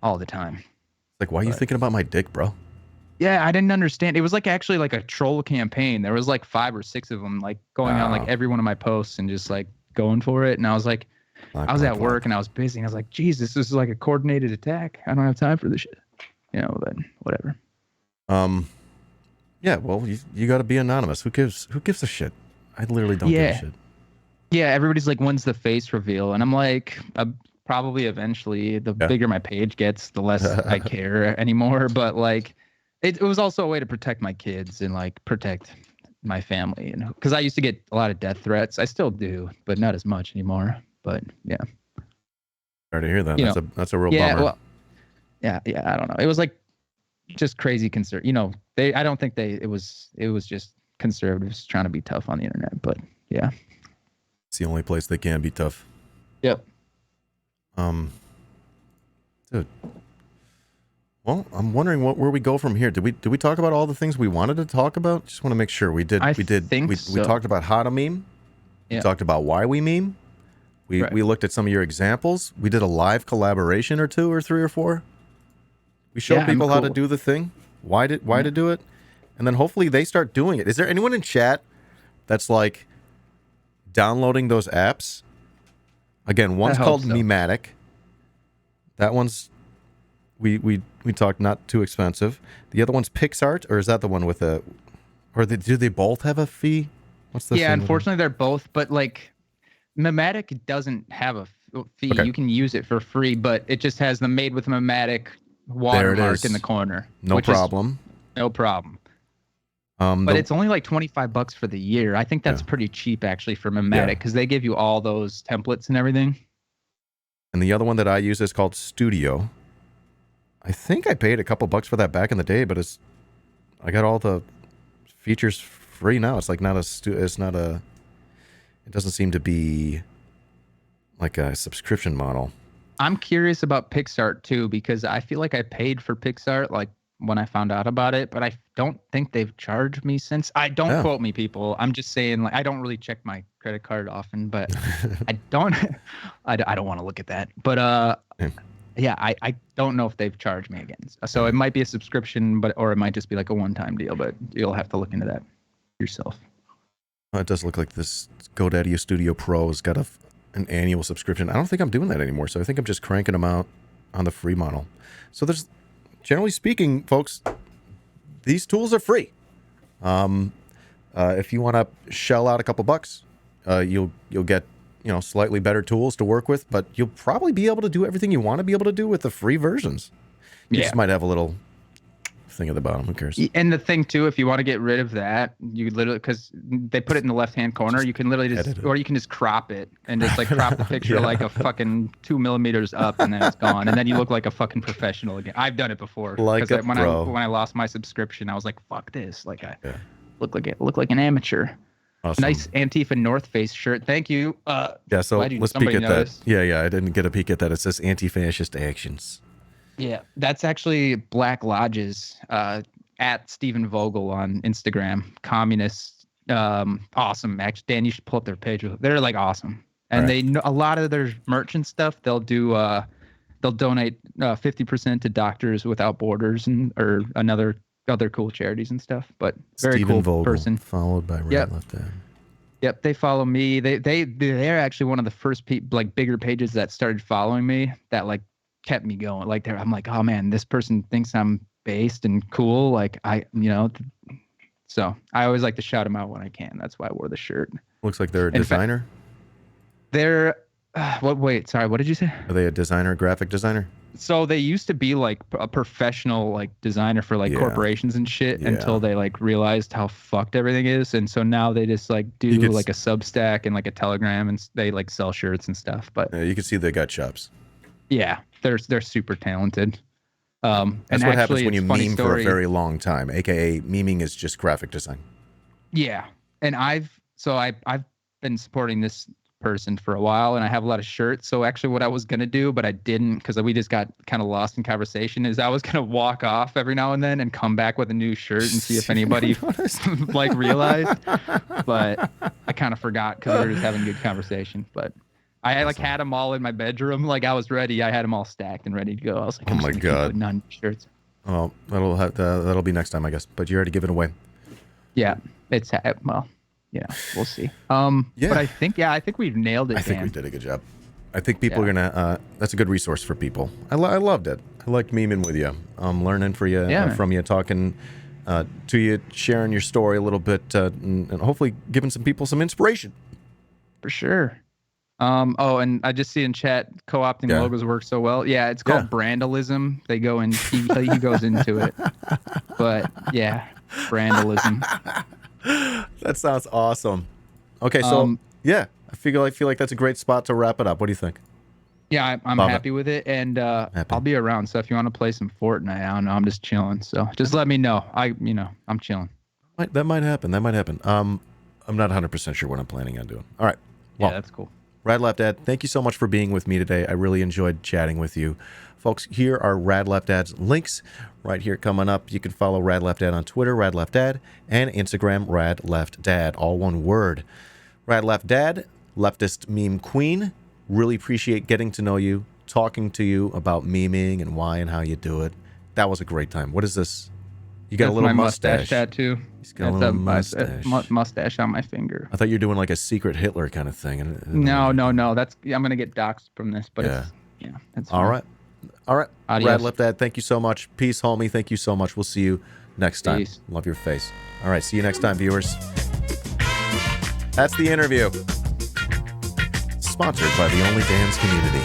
All the time. Like, why are you thinking about my dick, bro? Yeah, I didn't understand. It was like actually like a troll campaign. There was like 5 or 6 of them like going on like every one of my posts and just like going for it. And I was like, I was at work and I was busy and I was like, geez, this is like a coordinated attack. I don't have time for this shit. You know, but whatever. Yeah, well, you got to be anonymous. Who gives a shit? I literally don't give a shit. Yeah, everybody's like, when's the face reveal? And I'm like, probably eventually. The bigger my page gets, the less I care anymore. But like, it was also a way to protect my kids and like protect my family. And because I used to get a lot of death threats. I still do, but not as much anymore. But yeah. Sorry to hear that. That's a real bummer. Well, yeah. I don't know. It was like just crazy concern. You know, I don't think it was just conservatives trying to be tough on the internet. But yeah. It's the only place they can be tough. Yep. Dude. Well, I'm wondering where we go from here. Did we talk about all the things we wanted to talk about? Just want to make sure we did. We talked about how to meme. Yeah. We talked about why we meme. We looked at some of your examples. We did a live collaboration or 2 or 3 or 4. We showed people how to do the thing, why to do it, and then hopefully they start doing it. Is there anyone in chat that's like downloading those apps? Again, one's called Mematic. That one's we talked not too expensive. The other one's PixArt, or is that the one with a? Or do they both have a fee? What's the? Yeah, unfortunately, they're both. But like, Mematic doesn't have a fee. Okay. You can use it for free, but it just has the made with Mematic watermark in the corner. No problem. No problem. But it's only like $25 for the year. I think that's pretty cheap actually for Mematic because they give you all those templates and everything. And the other one that I use is called Studio. I think I paid a couple bucks for that back in the day, but I got all the features free now. It's like it doesn't seem to be like a subscription model. I'm curious about PixArt too, because I feel like I paid for PixArt like when I found out about it, but I don't think they've charged me since. Don't quote me, people. I'm just saying, like, I don't really check my credit card often, but I don't want to look at that. But I don't know if they've charged me again. So it might be a subscription, or it might just be like a one-time deal. But you'll have to look into that yourself. It does look like this GoDaddy Studio Pro has got an annual subscription. I don't think I'm doing that anymore, so I think I'm just cranking them out on the free model. So there's, generally speaking, folks, these tools are free. If you want to shell out a couple bucks, you'll get slightly better tools to work with, but you'll probably be able to do everything you want to be able to do with the free versions. You just might have a little thing at the bottom. Who cares? And the thing too, if you want to get rid of that, you literally, because they put it in the left-hand corner, you can literally just, or you can just crop it and just like crop the picture like a fucking 2 millimeters up, and then it's gone, and then you look like a fucking professional again. I've done it before. Like a pro. When I lost my subscription, I was like, fuck this. Like I look like an amateur. Awesome. Nice Antifa North Face shirt. Thank you. So let's peek at that. Yeah, I didn't get a peek at that. It says anti-fascist actions. Yeah, that's actually Black Lodges at Stephen Vogel on Instagram. Communist, awesome. Actually, Dan, you should pull up their page. They're like awesome, and Right. they know a lot of their merch and stuff. They'll do. They'll donate 50% to Doctors Without Borders and or other cool charities and stuff. But very Stephen cool Vogel, person. followed by Yep. RadLeftDad. Yep, they follow me. They're actually one of the first like bigger pages that started following me that like kept me going. Like I'm like, oh man, this person thinks I'm based and cool. Like so I always like to shout them out when I can. That's why I wore the shirt. Looks like they're a In fact- designer. They're wait, sorry, what did you say? Are they a designer, graphic designer? So they used to be like a professional like designer for like Yeah. corporations and shit Yeah. until they like realized how fucked everything is, and so now they just like do You could like a Substack and like a Telegram, and they like sell shirts and stuff. But You can see they got chops. yeah, they're super talented. That's And what happens actually, when you it's a funny meme for a story. very long time, aka memeing is just graphic design. Yeah, and I've been supporting this person for a while, and I have a lot of shirts. So actually, what I was gonna do, but I didn't because we just got kind of lost in conversation, is I was gonna walk off every now and then and come back with a new shirt and see if anybody like realized. But I kind of forgot because we were just having a good conversation. But I like had them all in my bedroom, like I was ready. I had them all stacked and ready to go. I was like, Oh I'm my just gonna keep God. putting on shirts. Oh, that'll be next time, I guess. But you already given away. Yeah, it's well, yeah, we'll see. Yeah. But I think we've nailed it. I think Dan. we did a good job. I think people are gonna. That's a good resource for people. I loved it. I liked memeing with you. Learning from you, talking to you, sharing your story a little bit, and hopefully giving some people some inspiration. For sure. Oh, and I just see in chat co-opting Yeah. logos works so well. Yeah, it's called brandalism. They go in. He goes into it. But yeah, brandalism. That sounds awesome. Okay, so yeah, I feel like that's a great spot to wrap it up. What do you think? Yeah, I'm Love it. happy with it, and I'll be around. So if you want to play some Fortnite, I don't know. I'm just chilling. So just let me know. I'm chilling. That might happen. I'm not 100% sure what I'm planning on doing. All right. Well, Yeah, that's cool. RadLeftDad, thank you so much for being with me today. I really enjoyed chatting with you. Folks, here are RadLeftDad's links right here coming up. You can follow RadLeftDad on Twitter, RadLeftDad, and Instagram, RadLeftDad, all one word. RadLeftDad, leftist meme queen. Really appreciate getting to know you, talking to you about memeing and why and how you do it. That was a great time. What is this? You got That's a little my mustache. tattoo. He's got a little mustache. mustache. Mustache on my finger. I thought you were doing like a secret Hitler kind of thing. No. That's I'm gonna get doxxed from this, but it's All fine. right. Adios. RadLeftDad, thank you so much. Peace, homie. Thank you so much. We'll see you next time. Peace. Love your face. All right. See you next time, viewers. That's the interview. Sponsored by the Only Dance community.